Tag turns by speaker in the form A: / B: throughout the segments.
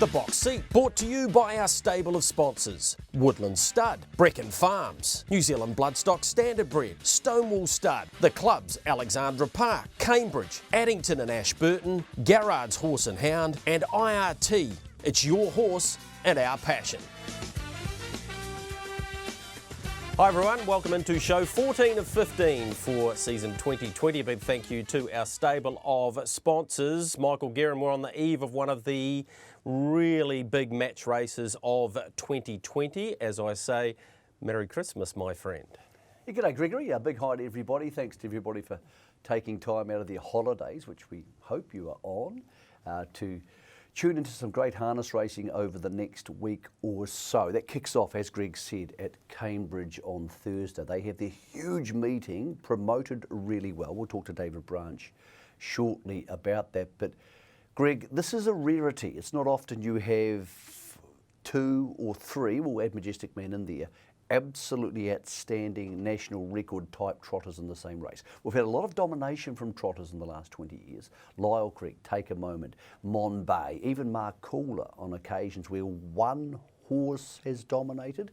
A: The box seat brought to you by our stable of sponsors: Woodland Stud, Brecon Farms, New Zealand Bloodstock Standardbred, Stonewall Stud, the clubs Alexandra Park, Cambridge, Addington and Ashburton, Garrard's Horse and Hound, and IRT. It's your horse and our passion. Hi everyone, welcome into show 14 of 15 for season 2020. A big thank you to our stable of sponsors. Michael Guerin, we're on the eve of one of the really big match races of 2020. As I say, Merry Christmas, my friend.
B: Yeah, g'day Gregory, a big hi to everybody. Thanks to everybody for taking time out of their holidays, which we hope you are on, to tune into some great harness racing over the next week or so. That kicks off, as Greg said, at Cambridge on Thursday. They have their huge meeting, promoted really well. We'll talk to David Branch shortly about that. But Greg, this is a rarity. It's not often you have two or three, we'll add Majestic Man in there, absolutely outstanding national record type trotters in the same race. We've had a lot of domination from trotters in the last 20 years. Lyle Creek, Take a Moment, Mon Bay, even Mark Cooler on occasions where one horse has dominated.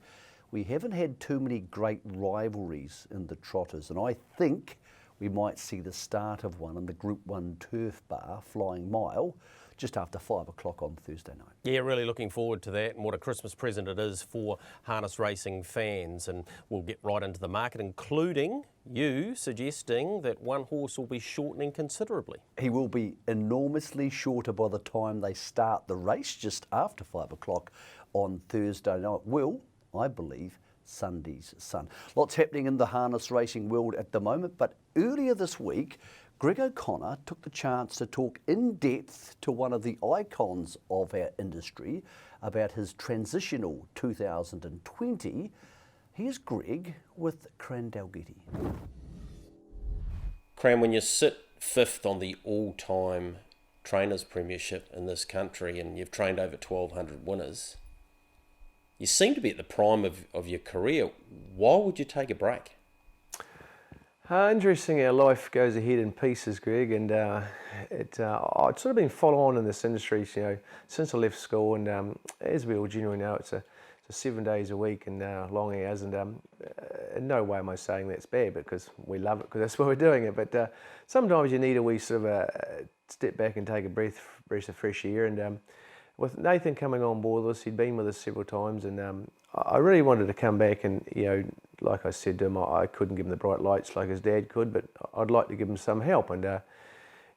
B: We haven't had too many great rivalries in the trotters, and I think we might see the start of one in the Group 1 Turf Bar, Flying Mile, just after 5 o'clock on Thursday night.
A: Yeah, really looking forward to that, and what a Christmas present it is for harness racing fans. And we'll get right into the market, including you suggesting that one horse will be shortening considerably.
B: He will be enormously shorter by the time they start the race, just after 5 o'clock on Thursday night. Will, I believe, Sunday's Sun. Lots happening in the harness racing world at the moment, but earlier this week, Greg O'Connor took the chance to talk in depth to one of the icons of our industry about his transitional 2020. Here's Greg with Cran Dalgety.
A: Cran, when you sit fifth on the all-time trainers premiership in this country and you've trained over 1,200 winners, you seem to be at the prime of your career. Why would you take a break?
C: Interesting how life goes ahead in pieces, Greg, and I'd sort of been following in this industry, since I left school, and as we all generally know, it's 7 days a week and long hours, and in no way am I saying that's bad, because we love it, because that's why we're doing it, but sometimes you need a wee sort of step back and take a breath of fresh air, and with Nathan coming on board with us, he'd been with us several times, and I really wanted to come back and, like I said to him, I couldn't give him the bright lights like his dad could, but I'd like to give him some help. And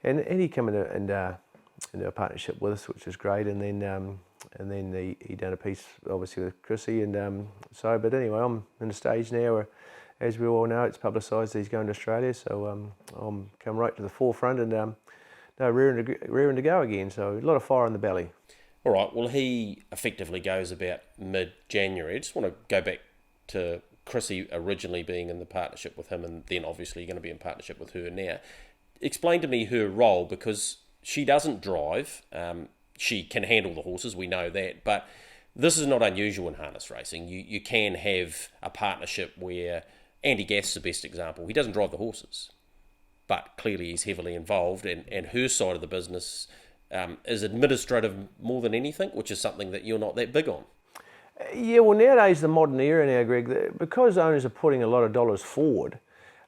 C: he came into a partnership with us, which was great. And then he done a piece, obviously, with Chrissy. But anyway, I'm in a stage now where, as we all know, it's publicised that he's going to Australia. So I'm come right to the forefront and rearing to go again. So a lot of fire in the belly.
A: All right, well, he effectively goes about mid-January. I just want to go back to Chrissy originally being in the partnership with him, and then obviously you're going to be in partnership with her now. Explain to me her role, because she doesn't drive. She can handle the horses, we know that, but this is not unusual in harness racing. You can have a partnership where Andy Gath's the best example. He doesn't drive the horses, but clearly he's heavily involved, and her side of the business is administrative more than anything, which is something that you're not that big on.
C: Yeah, well, nowadays, the modern era now, Greg, because owners are putting a lot of dollars forward,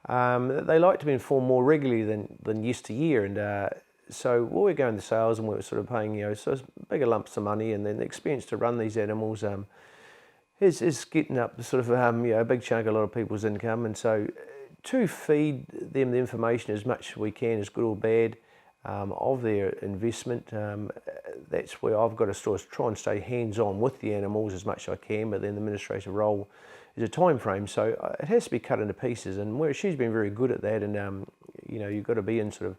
C: they like to be informed more regularly than yesteryear. And so when we're going to sales and we're sort of paying, sort of bigger lumps of money, and then the experience to run these animals is getting up sort of, a big chunk of a lot of people's income. And so to feed them the information as much as we can, as good or bad, of their investment, that's where I've got to sort of try and stay hands-on with the animals as much as I can, but then the administrative role is a time frame, so it has to be cut into pieces, and where she's been very good at that, and you've got to be in sort of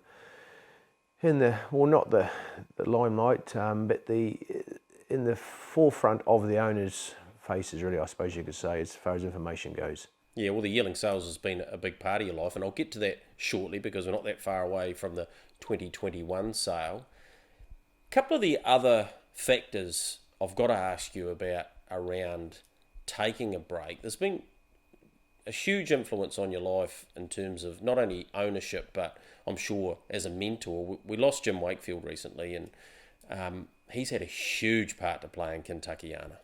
C: in the, well, not the limelight, but in the forefront of the owner's faces, really, I suppose you could say, as far as information goes.
A: Yeah, well, the yearling sales has been a big part of your life, and I'll get to that shortly because we're not that far away from the 2021 sale. A couple of the other factors I've got to ask you about around taking a break. There's been a huge influence on your life in terms of not only ownership, but I'm sure as a mentor. We lost Jim Wakefield recently, and he's had a huge part to play in Kentuckiana.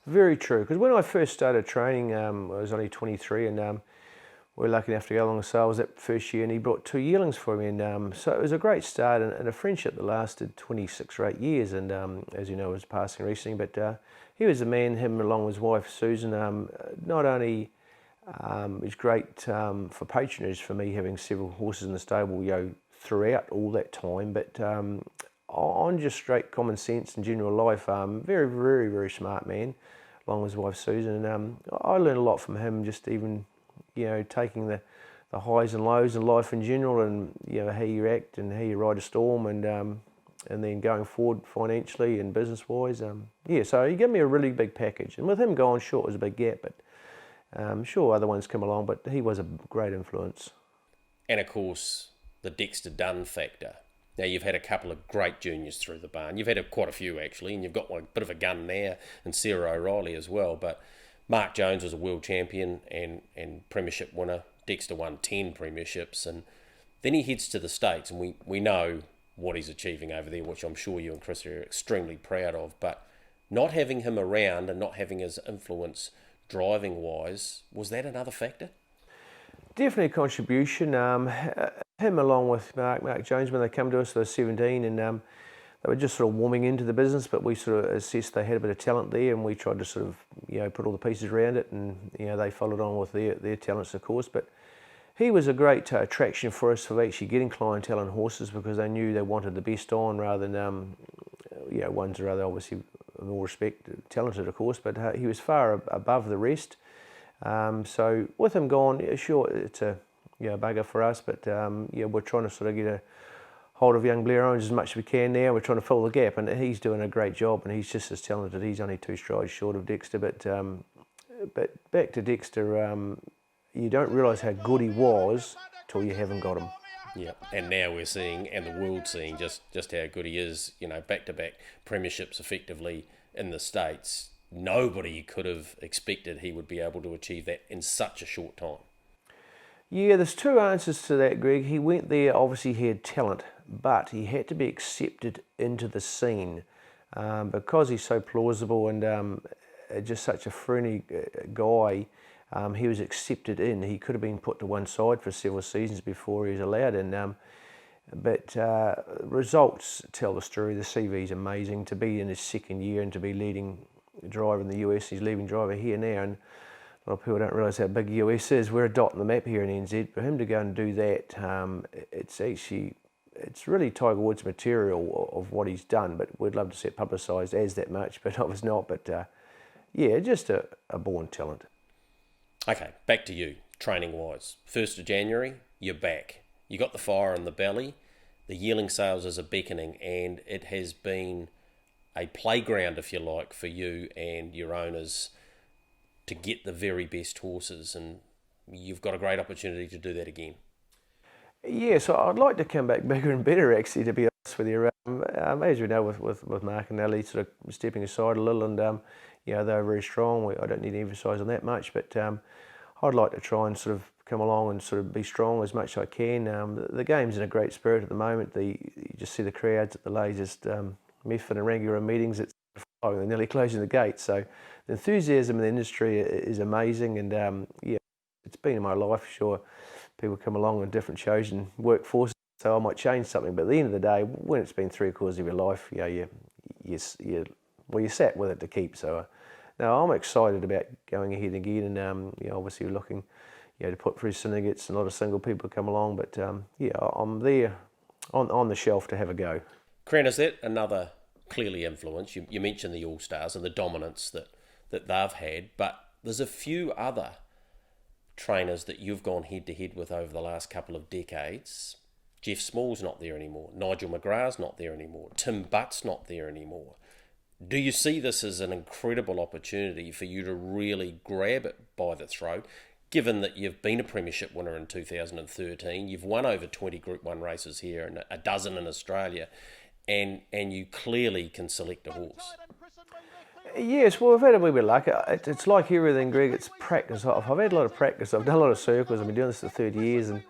C: Very true, because when I first started training, I was only 23, and we were lucky enough to go along with sales that first year, and he brought 2 yearlings for me, and so it was a great start and a friendship that lasted 26 or 8 years, and as you know, was passing recently, but he was a man, him along with his wife Susan, not only it's great for patronage for me having several horses in the stable, throughout all that time, but on just straight common sense and general life, very, very, very smart man, along with his wife Susan, and I learned a lot from him, just even, taking the highs and lows in life in general, and how you act and how you ride a storm, and then going forward financially and business-wise. So he gave me a really big package, and with him gone, sure, it was a big gap, but sure, other ones come along, but he was a great influence.
A: And of course, the Dexter Dunn factor. Now, you've had a couple of great juniors through the barn. You've had quite a few, actually, and you've got one bit of a gun now, and Sarah O'Reilly as well. But Mark Jones was a world champion and premiership winner. Dexter won 10 premierships, and then he heads to the States, and we know what he's achieving over there, which I'm sure you and Chris are extremely proud of. But not having him around and not having his influence driving-wise, was that another factor?
C: Definitely a contribution. Him along with Mark Jones, when they come to us, they were 17, and they were just sort of warming into the business, but we sort of assessed they had a bit of talent there, and we tried to sort of put all the pieces around it, and they followed on with their talents, of course. But he was a great attraction for us for actually getting clientele and horses, because they knew they wanted the best on, rather than ones or other, obviously in all respect talented, of course, but he was far above the rest. So with him gone, sure, it's a bugger for us, but we're trying to sort of get a hold of young Blair Owens as much as we can now. We're trying to fill the gap, and he's doing a great job, and he's just as talented. He's only 2 strides short of Dexter, but back to Dexter, you don't realise how good he was till you haven't got him.
A: Yeah, and now we're seeing, and the world's seeing, just how good he is. Back-to-back premierships effectively in the States. Nobody could have expected he would be able to achieve that in such a short time.
C: Yeah, there's 2 answers to that, Greg. He went there, obviously he had talent, but he had to be accepted into the scene because he's so plausible and just such a friendly guy. He was accepted in. He could have been put to one side for several seasons before he was allowed in. But results tell the story. The CV is amazing. To be in his 2nd year and to be leading driver in the US, he's leading driver here now, and a lot of people don't realise how big US is. We're a dot on the map here in NZ. For him to go and do that, it's really Tiger Woods material of what he's done, but we'd love to see it publicised as that much, but obviously not. But just a born talent.
A: Okay, back to you, training-wise. 1st of January, you're back. You got the fire in the belly. The yearling sales is a beckoning, and it has been a playground, if you like, for you and your owners to get the very best horses, and you've got a great opportunity to do that again.
C: Yeah, so I'd like to come back bigger and better, actually, to be honest with you. As we know, with Mark and Ellie sort of stepping aside a little, and they're very strong. I don't need to emphasise on that much, but I'd like to try and sort of come along and sort of be strong as much as I can. The game's in a great spirit at the moment. You just see the crowds at the latest Methven and Rangiora meetings. It's they're nearly closing the gates. So the enthusiasm in the industry is amazing, and it's been in my life. Sure, people come along on different shows and work forces, so I might change something. But at the end of the day, when it's been 3/4 of your life, you sat with it to keep. So now I'm excited about going ahead again, and obviously looking to put through syndicates and a lot of single people come along. But I'm there on the shelf to have a go.
A: Cran, is that another clearly influence? You mentioned the All-Stars and the dominance that they've had, but there's a few other trainers that you've gone head-to-head with over the last couple of decades. Jeff Small's not there anymore. Nigel McGrath's not there anymore. Tim Butt's not there anymore. Do you see this as an incredible opportunity for you to really grab it by the throat, given that you've been a premiership winner in 2013, you've won over 20 Group 1 races here and a dozen in Australia, and you clearly can select a horse?
C: Yes, well, I've had a wee bit of luck. It's like everything, Greg, it's practice. I've had a lot of practice. I've done a lot of circles. I've been doing this for 30 years, and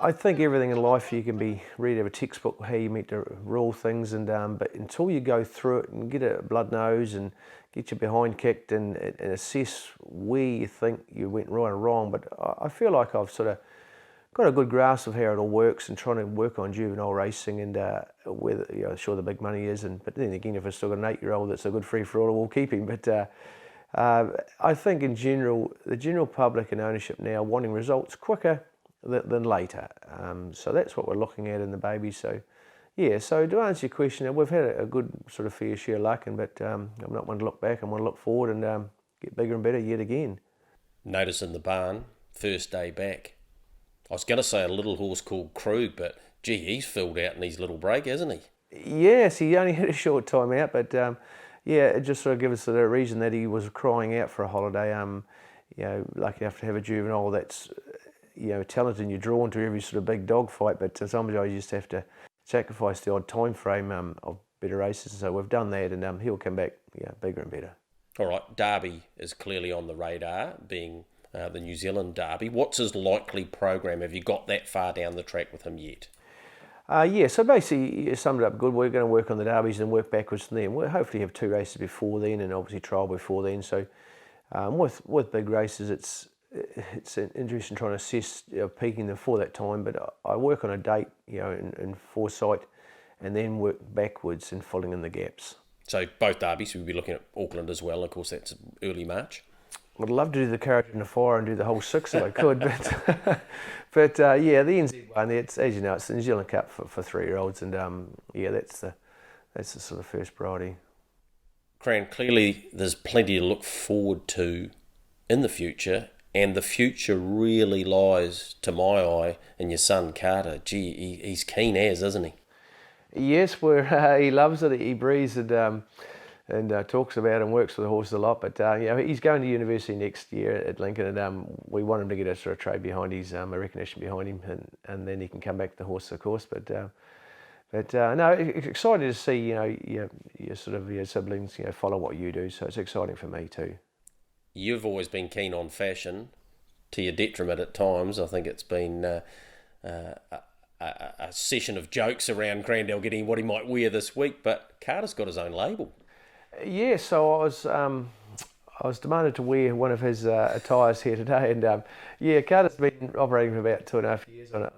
C: I think everything in life you can read out of a textbook how you meant to rule things, and but until you go through it and get a blood nose and get your behind kicked and assess where you think you went right or wrong, but I feel like I've sort of got a good grasp of how it all works and trying to work on juvenile racing and where sure the big money is, but then again if I've still got an 8-year-old that's a good free for all, we'll keep him. But I think in general, the general public and ownership now wanting results quicker than later. So that's what we're looking at in the baby. So yeah, so to answer your question, we've had a good sort of fair share of luck, but I'm not one to look back. I want to look forward and get bigger and better yet again.
A: Notice in the barn, first day back. I was going to say a little horse called Krug, but gee, he's filled out in his little break, hasn't he?
C: Yes, he only had a short time out, but yeah, it just sort of gives us the reason that he was crying out for a holiday. Lucky enough to have a juvenile that's talented and you're drawn to every sort of big dog fight, but sometimes you just have to sacrifice the odd time frame of better races. So we've done that, and he'll come back bigger and better.
A: All right, Derby is clearly on the radar, being the New Zealand Derby. What's his likely program? Have you got that far down the track with him yet?
C: Yeah, so basically you summed it up good. We're going to work on the derbies and work backwards from there. We'll hopefully have 2 races before then and obviously trial before then. So with big races, it's interesting trying to assess peaking them for that time. But I work on a date, in foresight, and then work backwards and filling in the gaps.
A: So both derbies, we'll be looking at Auckland as well. Of course, that's early March.
C: I'd love to do the Courage and the Fire and do the whole 6 if I could, but yeah, the NZ one, it's, as you know, it's the New Zealand Cup for 3-year-olds, and yeah, that's the sort of first priority.
A: Cran, clearly there's plenty to look forward to in the future, and the future really lies, to my eye, in your son Carter. Gee, he's keen as, isn't he?
C: Yes, he loves it. He breathes and talks about and works with the horses a lot. But he's going to university next year at Lincoln, and we want him to get a sort of trade behind his, a recognition behind him, and then he can come back to the horse, of course. But no, excited to see your sort of your siblings follow what you do. So it's exciting for me too.
A: You've always been keen on fashion, to your detriment at times. I think it's been a session of jokes around Cran Dalgety and what he might wear this week, but Carter's got his own label. Yeah,
C: so I was demanded to wear one of his attires here today, and yeah, Carter's been operating for about 2.5 years on it,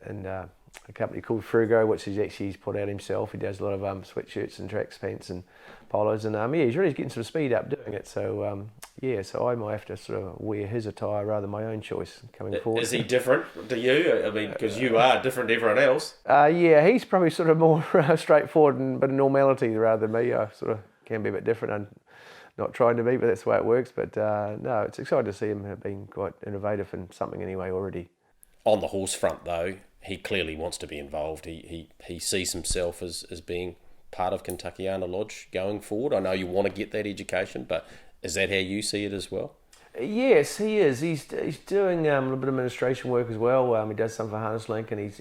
C: and a company called Frugo, which he's put out himself. He does a lot of sweatshirts and track pants and polos, and yeah, he's really getting some speed up doing it. So yeah, so I might have to sort of wear his attire rather than my own choice coming forward.
A: Is he different to you? I mean, because you are different to everyone else.
C: Yeah, he's probably sort of more straightforward but normality rather than me. I sort of can be a bit different. I'm not trying to be, but that's the way it works. But no, it's exciting to see him being quite innovative in something anyway already.
A: On the horse front, though, he clearly wants to be involved. He sees himself as being part of Kentuckiana Lodge going forward. I know you want to get that education, but is that how you see it as well?
C: Yes, he is. He's doing a little bit of administration work as well. He does some for Harness Link, and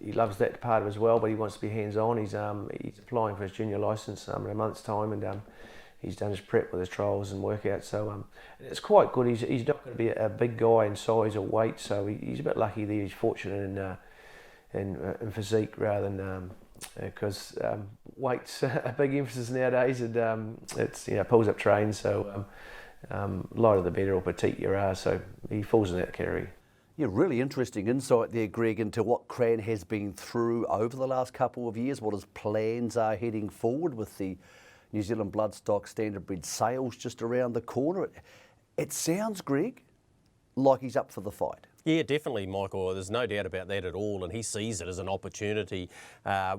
C: he loves that part of it as well. But he wants to be hands-on. He's applying for his junior license in a month's time, and he's done his prep with his trials and workouts. So it's quite good. He's not going to be a big guy in size or weight, so he's a bit lucky there. He's fortunate in physique rather than because weight's a big emphasis nowadays, and it's pulls up trains. So lighter the better, or petite you are. So he falls in that category.
B: Yeah, really interesting insight there, Greg, into what Cran has been through over the last couple of years, what his plans are heading forward with the New Zealand Bloodstock Standardbred sales just around the corner. It sounds, Greg, like he's up for the fight.
A: Yeah, definitely, Michael. There's no doubt about that at all, and he sees it as an opportunity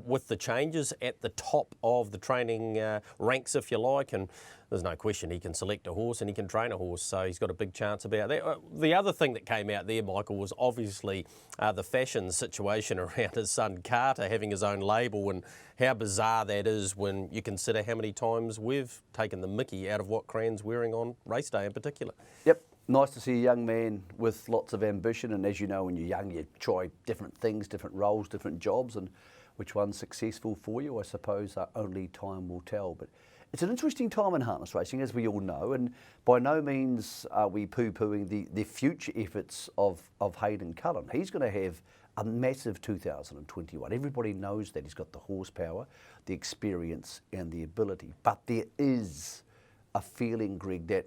A: with the changes at the top of the training ranks, if you like, and there's no question he can select a horse and he can train a horse, so he's got a big chance about that. The other thing that came out there, Michael, was obviously the fashion situation around his son Carter having his own label, and how bizarre that is when you consider how many times we've taken the mickey out of what Cran's wearing on race day in particular.
B: Yep. Nice to see a young man with lots of ambition, and as you know, when you're young, you try different things, different roles, different jobs, and which one's successful for you, I suppose, only time will tell. But it's an interesting time in harness racing, as we all know, and by no means are we poo-pooing the future efforts of Hayden Cullen. He's going to have a massive 2021. Everybody knows that he's got the horsepower, the experience and the ability. But there is a feeling, Greg, that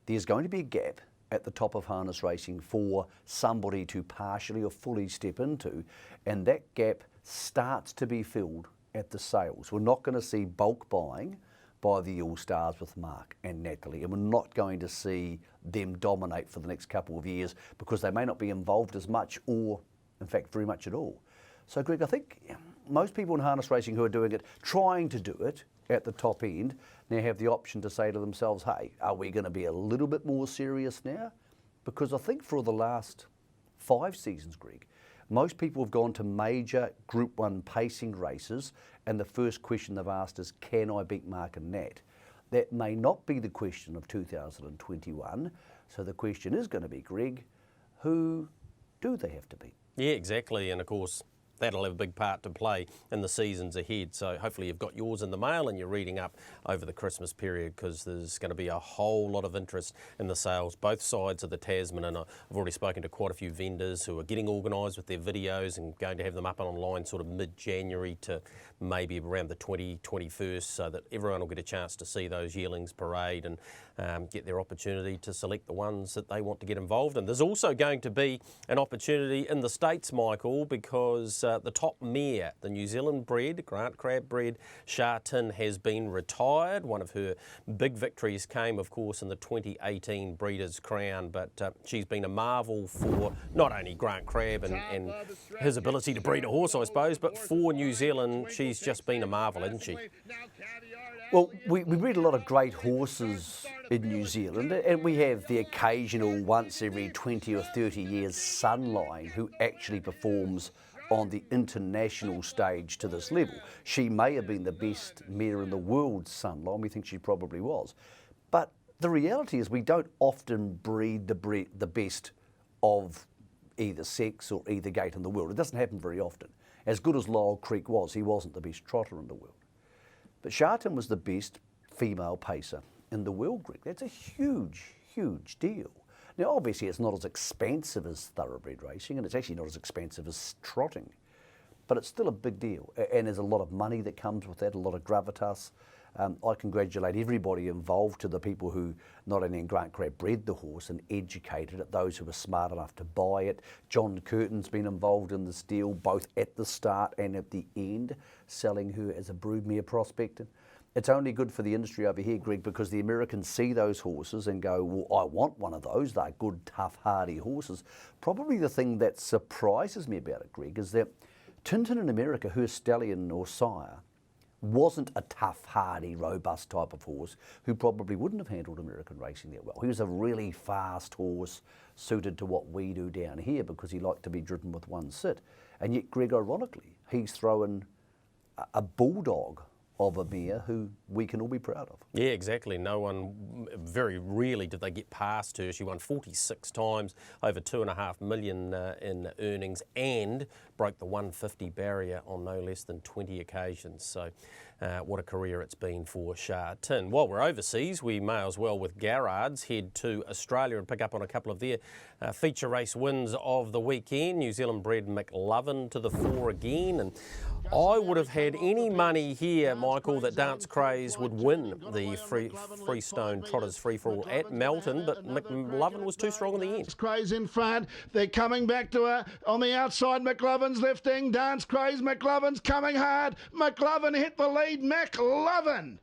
B: there's going to be a gap at the top of harness racing for somebody to partially or fully step into, and that gap starts to be filled at the sales. We're not going to see bulk buying by the All-Stars with Mark and Natalie, and we're not going to see them dominate for the next couple of years because they may not be involved as much or, in fact, very much at all. So, Greg, I think most people in harness racing who are doing it, trying to do it at the top end, now have the option to say to themselves, hey, are we going to be a little bit more serious now? Because I think for the last 5 seasons, Greg, most people have gone to major Group 1 pacing races and the first question they've asked is, can I beat Mark and Nat? That may not be the question of 2021. So the question is going to be, Greg, who do they have to beat?
A: Yeah, exactly. And of course, that'll have a big part to play in the seasons ahead. So hopefully you've got yours in the mail and you're reading up over the Christmas period, because there's going to be a whole lot of interest in the sales, both sides of the Tasman. And I've already spoken to quite a few vendors who are getting organised with their videos and going to have them up online sort of mid-January to maybe around the 21st, so that everyone will get a chance to see those yearlings parade and get their opportunity to select the ones that they want to get involved in. There's also going to be an opportunity in the States, Michael, because the top mare, the New Zealand bred, Grant Crab bred, Sha Tin, has been retired. One of her big victories came, of course, in the 2018 Breeders' Crown, but she's been a marvel for not only Grant Crab and his ability to breed a horse, I suppose, but for New Zealand, she's just been a marvel, hasn't she?
B: Well, we breed a lot of great horses in New Zealand, and we have the occasional once every 20 or 30 years Sunline who actually performs on the international stage to this level. She may have been the best mare in the world, Sunline. We think she probably was. But the reality is we don't often breed the best of either sex or either gait in the world. It doesn't happen very often. As good as Lyle Creek was, he wasn't the best trotter in the world. But Sha Tin was the best female pacer in the world, Greg. That's a huge, huge deal. Now, obviously, it's not as expensive as thoroughbred racing, and it's actually not as expensive as trotting, but it's still a big deal. And there's a lot of money that comes with that, a lot of gravitas. I congratulate everybody involved, to the people who not only in Grant Crab bred the horse and educated it, those who were smart enough to buy it. John Curtin's been involved in this deal, both at the start and at the end, selling her as a broodmare prospect. It's only good for the industry over here, Greg, because the Americans see those horses and go, well, I want one of those. They're good, tough, hardy horses. Probably the thing that surprises me about it, Greg, is that Tintin in America, her stallion or sire, wasn't a tough, hardy, robust type of horse who probably wouldn't have handled American racing that well. He was a really fast horse suited to what we do down here because he liked to be driven with one sit. And yet, Greg, ironically, he's throwing a bulldog of a mare who we can all be proud of.
A: Yeah, exactly. No one, very rarely did they get past her. She won 46 times, over $2.5 million in earnings, and broke the 150 barrier on no less than 20 occasions. So what a career it's been for Sha Tin. While we're overseas, we may as well, with Garrard's, head to Australia and pick up on a couple of their feature race wins of the weekend. New Zealand bred McLovin to the fore again, and I would have had any money here, Michael, that Dance Craze would win the Freestone Trotters Free-for-All at Melton, but McLovin was too strong in the end.
D: Dance Craze in front. They're coming back to her. On the outside, McLovin's lifting. Dance Craze, McLovin's coming hard. McLovin hit the lead. McLovin,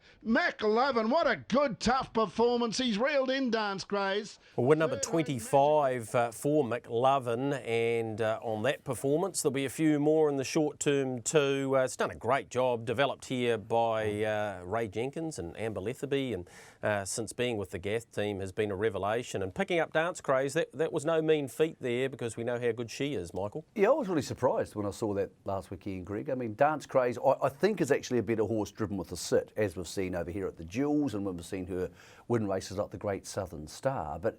D: what a good, tough performance. He's reeled in, Dance Craze.
A: Well, win number 25 for McLovin, and on that performance, there'll be a few more in the short term too. It's done a great job, developed here by Ray Jenkins and Amber Letherby, and since being with the Gath team has been a revelation. And picking up Dance Craze, that was no mean feat there, because we know how good she is, Michael.
B: Yeah, I was really surprised when I saw that last weekend, Greg. I mean, Dance Craze, I think, is actually a better horse driven with a sit, as we've seen over here at the Jewels and when we've seen her win races like the Great Southern Star. But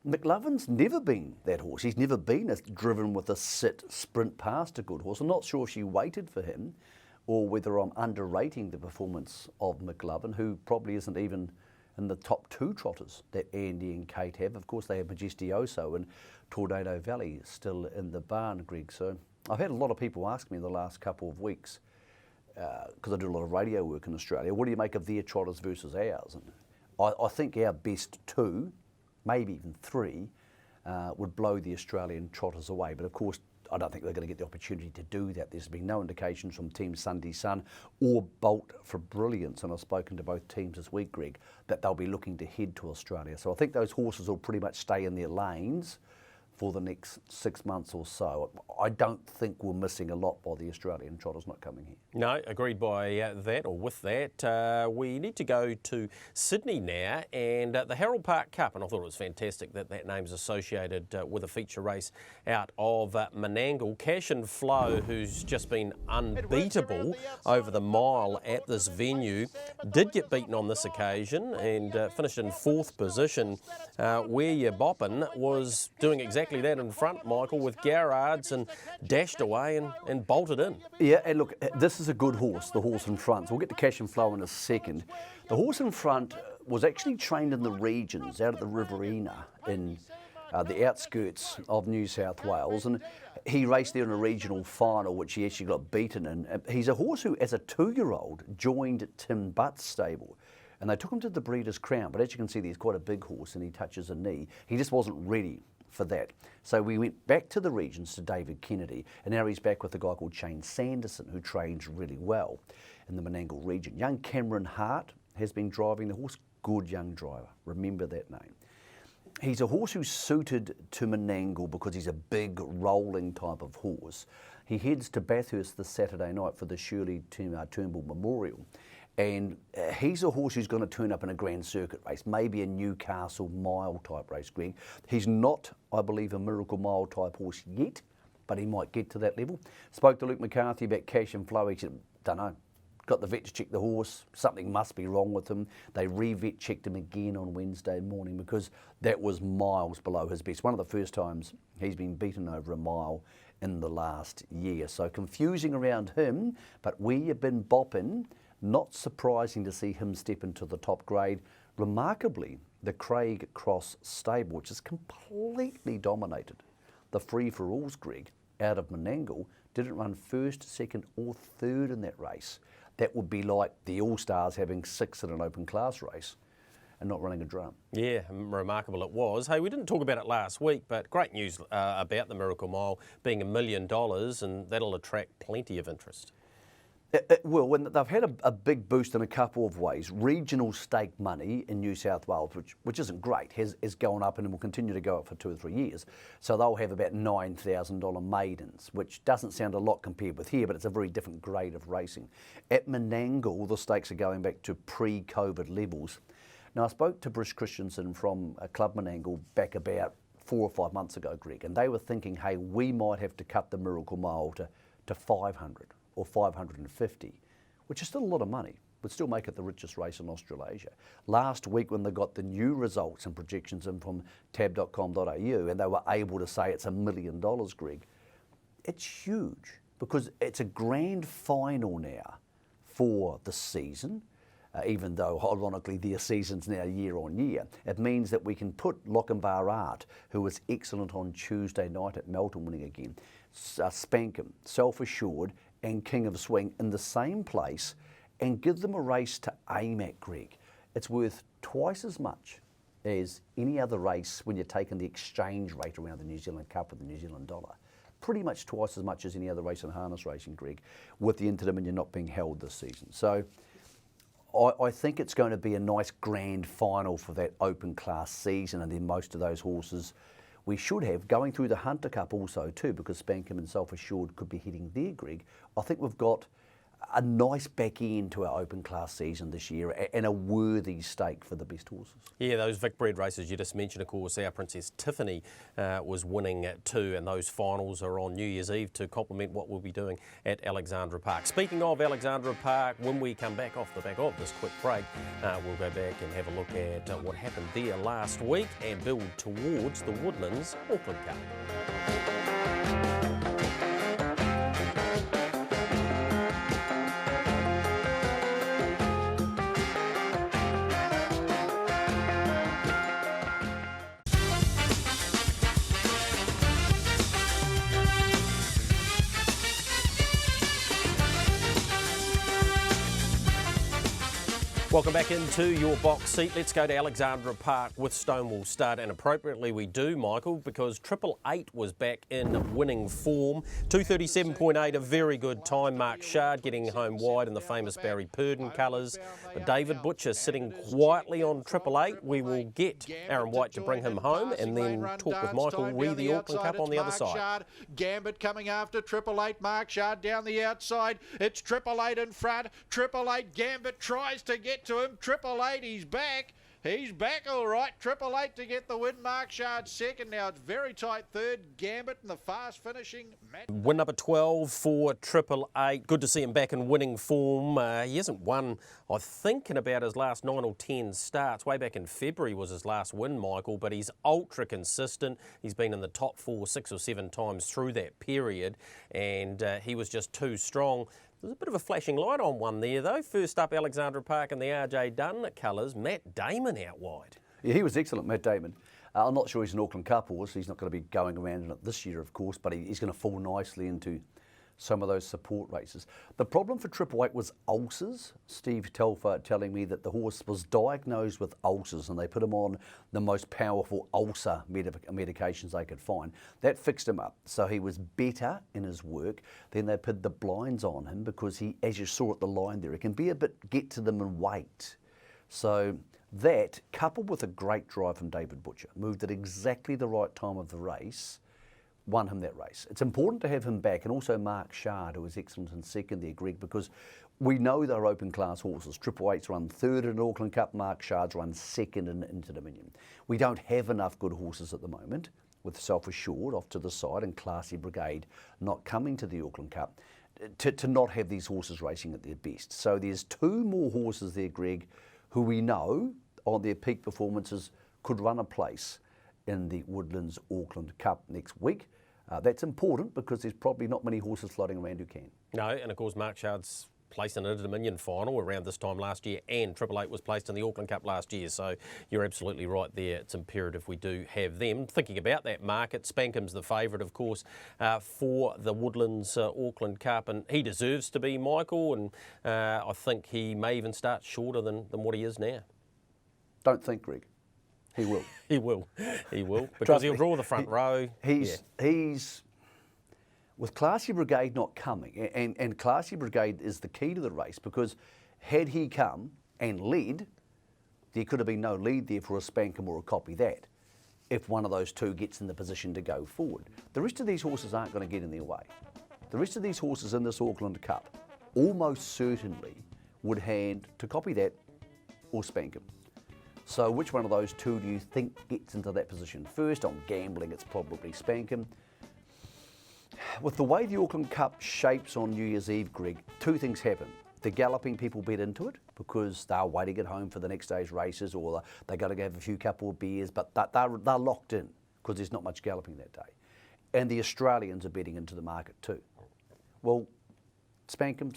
B: McLovin's never been that horse. He's never been driven with a sit, sprint past a good horse. I'm not sure if she waited for him or whether I'm underrating the performance of McLovin, who probably isn't even in the top 2 trotters that Andy and Kate have. Of course, they have Majestioso and Tornado Valley still in the barn, Greg. So I've had a lot of people ask me in the last couple of weeks, because I do a lot of radio work in Australia, what do you make of their trotters versus ours? And I think our best two, maybe even three, would blow the Australian trotters away. But of course, I don't think they're going to get the opportunity to do that. There's been no indications from Team Sunday Sun or Bolt for Brilliance, and I've spoken to both teams this week, Greg, that they'll be looking to head to Australia. So I think those horses will pretty much stay in their lanes for the next 6 months or so. I don't think we're missing a lot by the Australian trotters not coming here.
A: No, agreed by that, or with that. We need to go to Sydney now, and the Harold Park Cup, and I thought it was fantastic that that name's associated with a feature race out of Menangle. Cash and Flow, who's just been unbeatable over the mile at this venue, did get beaten on this occasion and finished in 4th position. Where You Boppin' was doing exactly that in front, Michael, with Garrards, and dashed away and bolted in.
B: Yeah, and look, this is a good horse, the horse in front. So we'll get to Cash and Flow in a second. The horse in front was actually trained in the regions out at the Riverina in the outskirts of New South Wales, and he raced there in a regional final, which he actually got beaten in. He's a horse who, as a 2-year-old, joined Tim Butt's stable, and they took him to the Breeders' Crown. But as you can see, he's quite a big horse, and he touches a knee. He just wasn't ready for that. So we went back to the regions to David Kennedy, and now he's back with a guy called Shane Sanderson, who trains really well in the Menangle region. Young Cameron Hart has been driving the horse. Good young driver, remember that name. He's a horse who's suited to Menangle because he's a big rolling type of horse. He heads to Bathurst this Saturday night for the Shirley Turnbull Memorial. And he's a horse who's going to turn up in a Grand Circuit race, maybe a Newcastle Mile type race, Greg. He's not, I believe, a Miracle Mile type horse yet, but he might get to that level. Spoke to Luke McCarthy about Cash and Flow. He said, don't know. Got the vet to check the horse. Something must be wrong with him. They re-vet checked him again on Wednesday morning because that was miles below his best. One of the first times he's been beaten over a mile in the last year. So confusing around him, but Where You Been Boppin', not surprising to see him step into the top grade. Remarkably, the Craig Cross stable, which has completely dominated the free-for-alls, Greg, out of Menangle, didn't run first, second or third in that race. That would be like the All-Stars having 6 in an open class race and not running a drum.
A: Yeah, remarkable it was. Hey, we didn't talk about it last week, but great news about the Miracle Mile being $1 million, and that'll attract plenty of interest.
B: It will, and they've had a big boost in a couple of ways. Regional stake money in New South Wales, which isn't great, has gone up and will continue to go up for 2 or 3 years. So they'll have about $9,000 maidens, which doesn't sound a lot compared with here, but it's a very different grade of racing. At Menangle, the stakes are going back to pre-COVID levels. Now, I spoke to Bruce Christensen from Club Menangle back about 4 or 5 months ago, Greg, and they were thinking, hey, we might have to cut the Miracle Mile to 500. Or 550, which is still a lot of money, would still make it the richest race in Australasia. Last week when they got the new results and projections in from tab.com.au and they were able to say it's $1 million, Greg, it's huge because it's a grand final now for the season, even though ironically their season's now year on year. It means that we can put Lochinvar Art, who was excellent on Tuesday night at Melton winning again, Spankham, Self Assured and King of Swing in the same place and give them a race to aim at, Greg. It's worth twice as much as any other race when you're taking the exchange rate around the New Zealand Cup and the New Zealand dollar. Pretty much twice as much as any other race in harness racing, Greg, with the Inter-Dominion not being held this season. So I think it's going to be a nice grand final for that open class season, and then most of those horses we should have going through the Hunter Cup also too, because Spankham and Self Assured could be heading there, Greg. I think we've got a nice back end to our open class season this year and a worthy stake for the best horses. Yeah, those Vic Bred races you just mentioned, of course, our Princess Tiffany was winning too, and those finals are on New Year's Eve to complement what we'll be doing at Alexandra Park. Speaking of Alexandra Park, when we come back off the back of this quick break, we'll go back and have a look at what happened there last week and build towards the Woodlands Auckland Cup.
A: Welcome back into your box seat. Let's go to Alexandra Park with Stonewall Stud, and appropriately we do, Michael, because 888 was back in winning form. 237.8, a very good time. Mark Shard getting home wide in the famous Barry Purdon colours. But David Butcher sitting quietly on 888. We will get Aaron White to bring him home and then talk with Michael re the Auckland Cup on the other side.
E: Gambit coming after 888. Mark Shard down the outside. It's 888 in front. 888 Gambit tries to get to him. 888, he's back. He's back all right. 888 to get the win. Mark Shard second. Now it's very tight third. Gambit in the fast finishing.
A: Win number 12 for 888. Good to see him back in winning form. He hasn't won, I think, in about his last 9 or 10 starts. Way back in February was his last win, Michael, but he's ultra consistent. He's been in the top 4 6 or 7 times through that period, and he was just too strong. There's a bit of a flashing light on one there, though. First up, Alexandra Park and the RJ Dunn colours. Matt Damon out wide.
B: Yeah, he was excellent, Matt Damon. I'm not sure he's an Auckland Cup horse. He's not going to be going around in it this year, of course, but he's going to fall nicely into some of those support races. The problem for 888 was ulcers. Steve Telfer telling me that the horse was diagnosed with ulcers and they put him on the most powerful ulcer medications they could find. That fixed him up, so he was better in his work. Then they put the blinds on him because he, as you saw at the line there, he can be a bit get to them and wait. So that, coupled with a great drive from David Butcher, moved at exactly the right time of the race, won him that race. It's important to have him back, and also Mark Shard, who was excellent in second there, Greg, because we know they're open class horses. 888's run third in Auckland Cup, Mark Shard's run second in Inter-Dominion. We don't have enough good horses at the moment, with Self Assured off to the side and Classy Brigade not coming to the Auckland Cup, to not have these horses racing at their best. So there's 2 more horses there, Greg, who we know on their peak performances could run a place in the Woodlands Auckland Cup next week. That's important because there's probably not many horses floating around who can.
A: No, and of course Mark Shard's placed in an Inter-Dominion final around this time last year, and 888 was placed in the Auckland Cup last year, so you're absolutely right there. It's imperative we do have them. Thinking about that market, Spankum's the favourite, of course, for the Woodlands Auckland Cup, and he deserves to be, Michael, and I think he may even start shorter than what he is now.
B: Don't think, Greg. He will.
A: He will, because he'll draw the front row.
B: He's with Classy Brigade not coming, and Classy Brigade is the key to the race, because had he come and led, there could have been no lead there for a Spankum or a Copy That if one of those 2 gets in the position to go forward. The rest of these horses aren't going to get in their way. The rest of these horses in this Auckland Cup almost certainly would hand to Copy That or Spankum. So which one of those 2 do you think gets into that position first? On gambling, it's probably Spankum. With the way the Auckland Cup shapes on New Year's Eve, Greg, 2 things happen. The galloping people bet into it because they're waiting at home for the next day's races, or they've got to have a few couple of beers, but they're locked in because there's not much galloping that day. And the Australians are betting into the market too. Well, Spankum.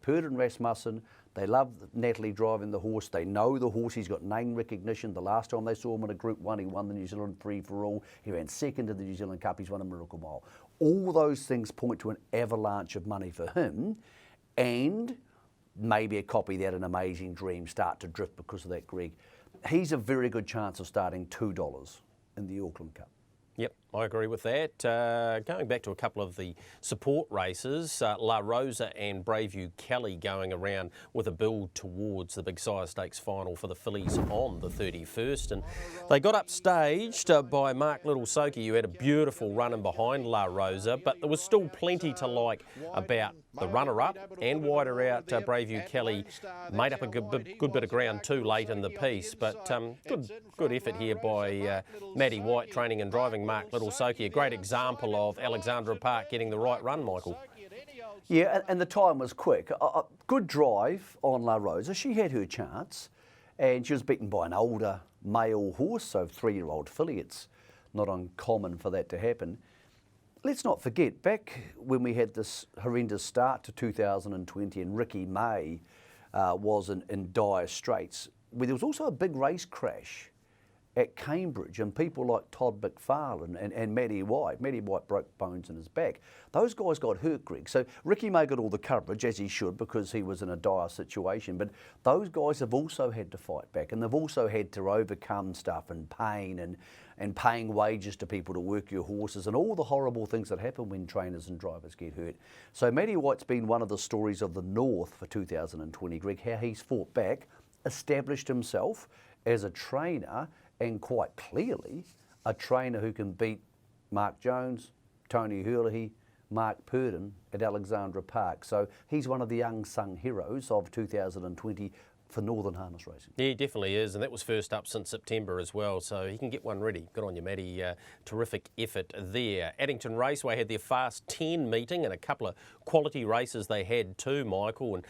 B: Purdon Rasmussen, they love Natalie driving the horse. They know the horse. He's got name recognition. The last time they saw him in a Group 1, he won the New Zealand Free for All. He ran second in the New Zealand Cup. He's won a Miracle Mile. All those things point to an avalanche of money for him, and maybe a Copy That, an Amazing Dream, start to drift because of that, Greg. He's a very good chance of starting $2 in the Auckland Cup.
A: Yep, I agree with that. Going back to a couple of the support races, La Rosa and Braveview Kelly going around with a build towards the Big Sire Stakes final for the fillies on the 31st. And they got upstaged by Mark Little-Soakey, who had a beautiful run in behind La Rosa, but there was still plenty to like about the runner-up and wider out. Braveview Kelly made up a good bit of ground too late in the piece, but good effort here by Matty White, training and driving Mark Little-Soakey. A great example of Alexandra Park getting the right run, Michael.
B: Yeah, and the time was quick. A good drive on La Rosa. She had her chance, and she was beaten by an older male horse, so 3-year-old filly. It's not uncommon for that to happen. Let's not forget, back when we had this horrendous start to 2020 and Ricky May was in dire straits, where there was also a big race crash at Cambridge, and people like Todd McFarlane and Matty White. Matty White broke bones in his back. Those guys got hurt, Greg. So Ricky May got all the coverage, as he should, because he was in a dire situation. But those guys have also had to fight back, and they've also had to overcome stuff and pain and paying wages to people to work your horses and all the horrible things that happen when trainers and drivers get hurt. So Matty White's been one of the stories of the North for 2020, Greg, how he's fought back, established himself as a trainer, and quite clearly a trainer who can beat Mark Jones, Tony Hurley, Mark Purdon at Alexandra Park. So he's one of the unsung heroes of 2020 for Northern harness racing.
A: Yeah, he definitely is, and that was first up since September as well, so he can get one ready. Good on you, Matty. Terrific effort there. Addington Raceway had their Fast 10 meeting, and a couple of quality races they had too, Michael. And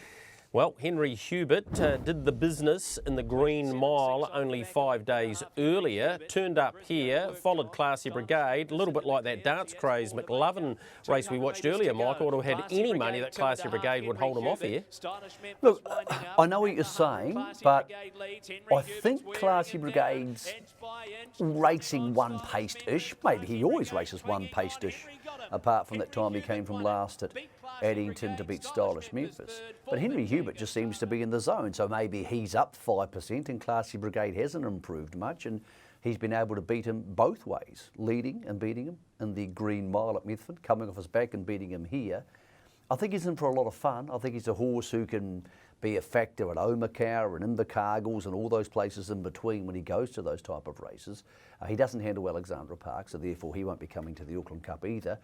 A: well, Henry Hubert did the business in the Green Mile only 5 days earlier, turned up here, followed Classy Brigade, a little bit like that Dance Craze McLovin race we watched earlier, Michael. Would have had any money that Classy Brigade would hold him off here.
B: Look, I know what you're saying, but I think Classy Brigade's racing one-paced-ish. Maybe he always races one-paced-ish, apart from that time he came from last at Addington to beat Stylish Memphis. But Henry Hubert just seems to be in the zone, so maybe he's up 5% and Classy Brigade hasn't improved much, and he's been able to beat him both ways, leading and beating him in the Green Mile at Methven, coming off his back and beating him here. I think he's in for a lot of fun. I think he's a horse who can be a factor at Omakau and Invercargills and all those places in between when he goes to those type of races. He doesn't handle Alexandra Park, so therefore he won't be coming to the Auckland Cup either.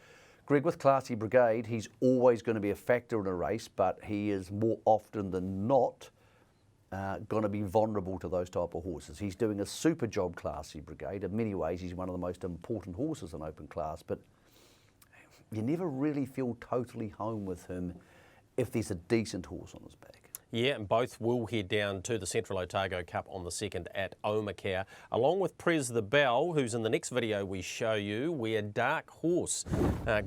B: Greg, with Classy Brigade, he's always going to be a factor in a race, but he is more often than not going to be vulnerable to those type of horses. He's doing a super job, Classy Brigade. In many ways, he's one of the most important horses in open class, but you never really feel totally home with him if there's a decent horse on his back.
A: Yeah, and both will head down to the Central Otago Cup on the 2nd at Omakau, along with Prez the Bell, who's in the next video we show you, where Dark Horse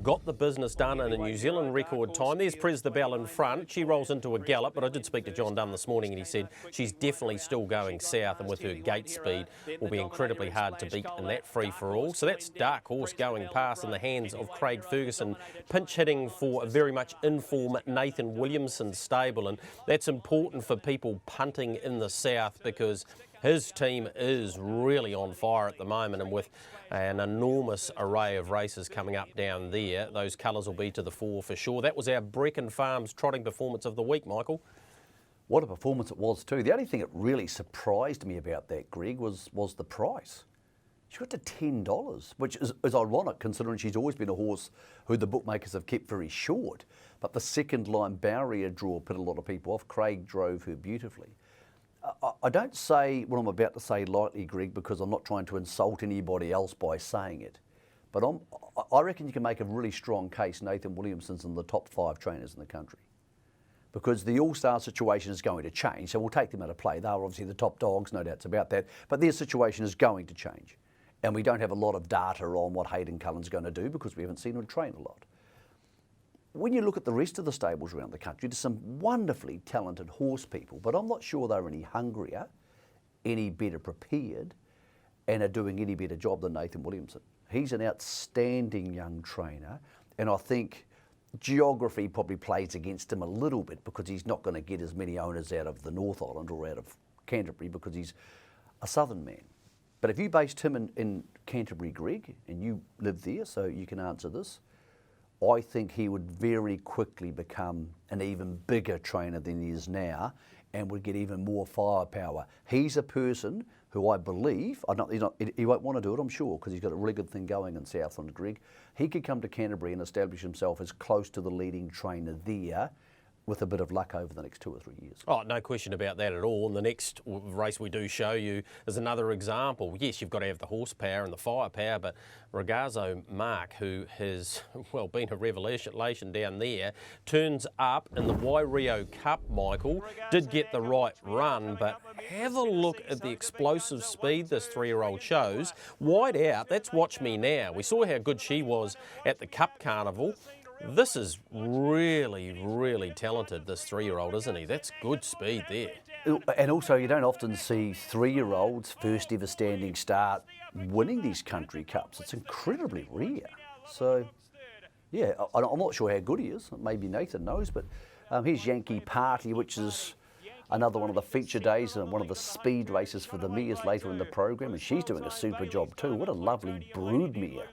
A: got the business done in a New Zealand record time. There's Prez the Bell in front. She rolls into a gallop, but I did speak to John Dunn this morning and he said she's definitely still going south, and with her gate speed will be incredibly hard to beat in that free-for-all. So that's Dark Horse going past in the hands of Craig Ferguson, pinch hitting for a very much in-form Nathan Williamson stable, and that's important for people punting in the south because his team is really on fire at the moment, and with an enormous array of races coming up down there, those colours will be to the fore for sure. That was our Brecon Farms trotting performance of the week, Michael.
B: What a performance it was too. The only thing that really surprised me about that, Greg, was the price. She got to $10, which is ironic considering she's always been a horse who the bookmakers have kept very short. But the second line barrier draw put a lot of people off. Craig drove her beautifully. I don't say what I'm about to say lightly, Greg, because I'm not trying to insult anybody else by saying it. But I reckon you can make a really strong case Nathan Williamson's in the top 5 trainers in the country. Because the All-Star situation is going to change, so we'll take them out of play. They're obviously the top dogs, no doubts about that. But their situation is going to change. And we don't have a lot of data on what Hayden Cullen's going to do because we haven't seen him train a lot. When you look at the rest of the stables around the country, there's some wonderfully talented horse people, but I'm not sure they're any hungrier, any better prepared, and are doing any better job than Nathan Williamson. He's an outstanding young trainer, and I think geography probably plays against him a little bit because he's not going to get as many owners out of the North Island or out of Canterbury because he's a southern man. But if you based him in Canterbury, Greg, and you live there, so you can answer this, I think he would very quickly become an even bigger trainer than he is now and would get even more firepower. He's a person who I believe, he won't want to do it, I'm sure, because he's got a really good thing going in Southland, Greg. He could come to Canterbury and establish himself as close to the leading trainer there with a bit of luck over the next 2 or 3 years.
A: Oh, no question about that at all. And the next race we do show you is another example. Yes, you've got to have the horsepower and the firepower, but Ragazzo Mark, who has, well, been a revelation down there, turns up in the Wairio Cup, Michael. Did get the right run, but have a look at the explosive speed this 3-year-old shows. Wide out, that's Watch Me Now. We saw how good she was at the Cup Carnival. This is really, really talented, this 3-year-old, isn't he? That's good speed there.
B: And also, you don't often see 3-year-olds, first ever standing start, winning these country cups. It's incredibly rare. So, yeah, I'm not sure how good he is. Maybe Nathan knows, but here's Yankee Party, which is another one of the feature days and one of the speed races for the mares later in the program, and she's doing a super job too. What a lovely brood mare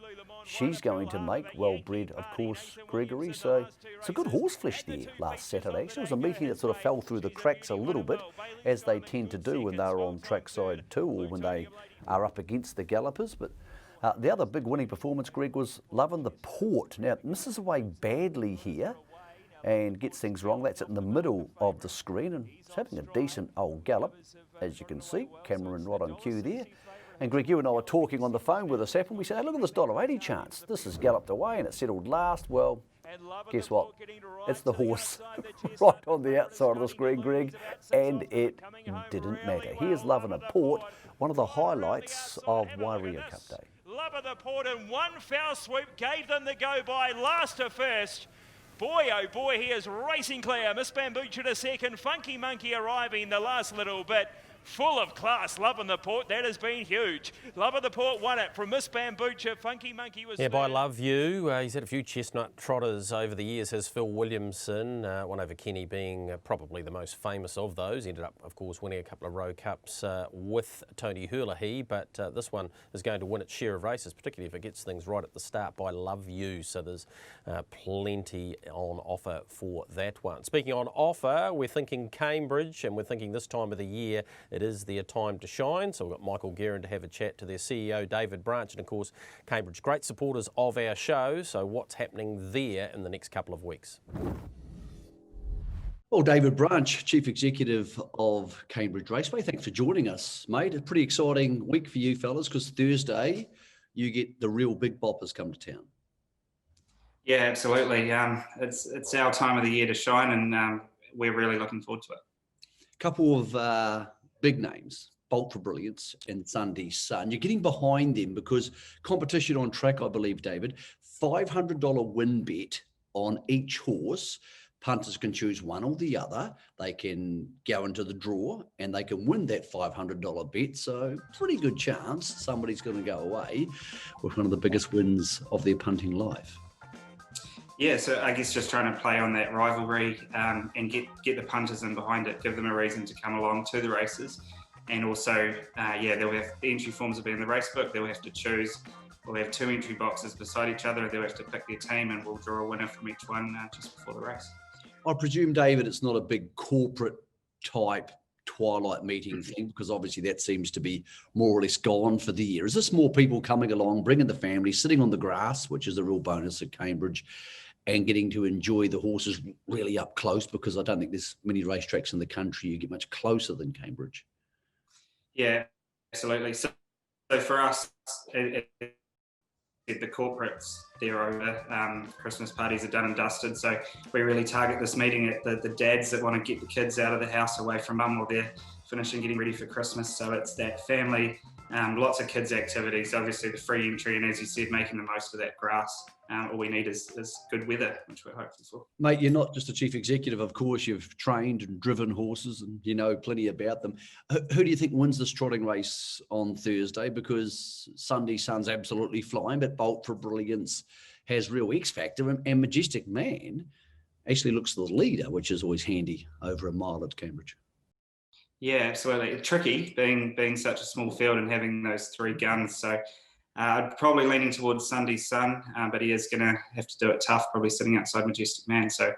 B: she's going to make, well bred, of course, Gregory. So it's a good horse flesh there last Saturday. Actually, it was a meeting that sort of fell through the cracks a little bit, as they tend to do when they're on trackside too, or when they are up against the gallopers. But the other big winning performance, Greg, was Lovin' the Port. Now, misses away badly here and gets things wrong. That's in the middle of the screen, and it's having a decent old gallop, as you can see. Cameron right on cue there. And Greg, you and I were talking on the phone with us, and we said, hey, look at this $1.80 chance. This has galloped away and it settled last. Well, guess what? It's the horse right on the outside of the screen, Greg, and it didn't matter. Here's Lovin' the Port, one of the highlights of Wairua Cup Day.
F: Lovin' the Port in one foul swoop gave them the go-by last to first. Boy, oh boy, he is racing clear. Miss Bambucha to second. Funky Monkey arriving the last little bit. Full of class, Lovin' the Port. That has been huge. Lovin' the Port won it from Miss Bambucha. Funky Monkey was
A: by Love You. He's had a few chestnut trotters over the years, has Phil Williamson, one over Kenny being probably the most famous of those. Ended up, of course, winning a couple of Rowe Cups with Tony Hurley, but this one is going to win its share of races, particularly if it gets things right at the start by Love You. So there's plenty on offer for that one. Speaking on offer, we're thinking Cambridge, and we're thinking this time of the year it is their time to shine. So we've got Michael Guerin to have a chat to their CEO, David Branch, and of course, Cambridge, great supporters of our show. So what's happening there in the next couple of weeks?
B: Well, David Branch, Chief Executive of Cambridge Raceway, thanks for joining us, mate. A pretty exciting week for you fellas, because Thursday you get the real big boppers come to town.
G: Yeah, absolutely. It's our time of the year to shine, and we're really looking forward to it.
B: A couple of big names, Bolt for Brilliance and Sunday Sun. You're getting behind them because competition on track, I believe, David, $500 win bet on each horse. Punters can choose one or the other. They can go into the draw and they can win that $500 bet. So pretty good chance somebody's going to go away with one of the biggest wins of their punting life.
G: Yeah, so I guess just trying to play on that rivalry and get the punters in behind it, give them a reason to come along to the races. And also, they'll have the entry forms will be in the race book. They'll have to choose. We'll have 2 entry boxes beside each other. They'll have to pick their team, and we'll draw a winner from each one just before the race.
B: I presume, David, it's not a big corporate type twilight meeting thing, because obviously that seems to be more or less gone for the year. Is this more people coming along, bringing the family, sitting on the grass, which is a real bonus at Cambridge, and getting to enjoy the horses really up close? Because I don't think there's many racetracks in the country you get much closer than Cambridge.
G: Yeah, absolutely. So for us, the corporates, they're over. Christmas parties are done and dusted. So we really target this meeting at the dads that want to get the kids out of the house away from mum while they're finishing getting ready for Christmas. So it's that family, lots of kids activities, obviously the free entry, and as you said, making the most of that grass. All we need is good weather, which we're hopeful for.
B: Mate, you're not just a chief executive, of course. You've trained and driven horses and you know plenty about them. Who do you think wins this trotting race on Thursday? Because Sunday Sun's absolutely flying, but Bolt for Brilliance has real X factor, and Majestic Man actually looks the leader, which is always handy over a mile at Cambridge.
G: Yeah, absolutely. It's tricky being such a small field and having those 3 guns. So I'd probably leaning towards Sunday Sun, but he is going to have to do it tough, probably sitting outside Majestic Man. So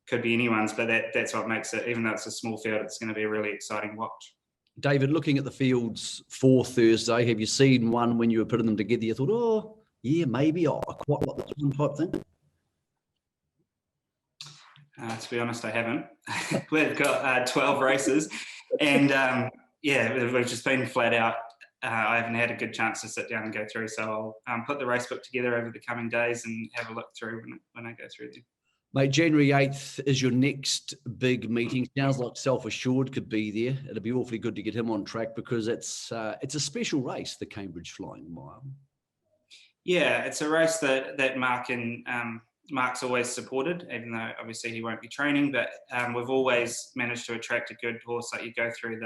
G: could be anyone's, but that's what makes it, even though it's a small field, it's going to be a really exciting watch.
B: David, looking at the fields for Thursday, have you seen one when you were putting them together, you thought, oh, yeah, maybe I quite like this one type thing?
G: To be honest, I haven't. We've got 12 races, and we've just been flat out. I haven't had a good chance to sit down and go through, so I'll put the race book together over the coming days and have a look through when I go through them.
B: Mate, January 8th is your next big meeting. Sounds like Self Assured could be there. It'll be awfully good to get him on track because it's a special race, the Cambridge Flying Mile.
G: Yeah, it's a race that Mark and Mark's always supported, even though obviously he won't be training, but we've always managed to attract a good horse. Like you go through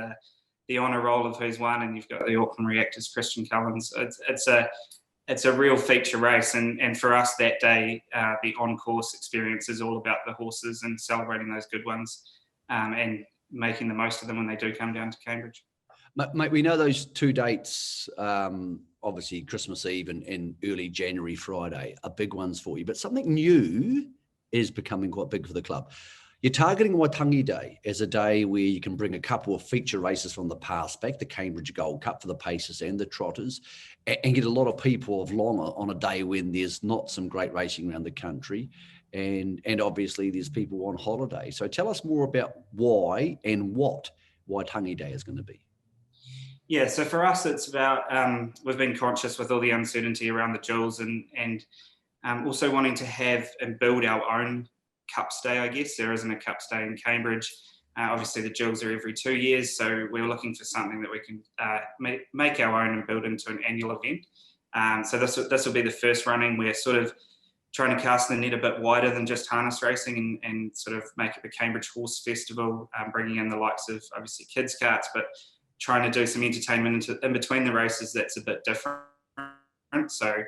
G: the honour roll of who's won, and you've got the Auckland Reactors, Christian Cullens. It's a real feature race, and for us that day, the on-course experience is all about the horses and celebrating those good ones, and making the most of them when they do come down to Cambridge.
B: Mate, we know those 2 dates, obviously Christmas Eve and early January, Friday, are big ones for you. But something new is becoming quite big for the club. You're targeting Waitangi Day as a day where you can bring a couple of feature races from the past back, the Cambridge Gold Cup for the pacers and the trotters, and get a lot of people along on a day when there's not some great racing around the country. And obviously there's people on holiday. So tell us more about why and what Waitangi Day is going to be.
G: Yeah, so for us, it's about, we've been conscious with all the uncertainty around the jewels and also wanting to have and build our own Cups Day, I guess. There isn't a Cups Day in Cambridge. Obviously, the jewels are every 2 years, so we're looking for something that we can make our own and build into an annual event. So this will be the first running. We're sort of trying to cast the net a bit wider than just harness racing and sort of make it the Cambridge Horse Festival, bringing in the likes of, obviously, kids' carts, but trying to do some entertainment in between the races that's a bit different. So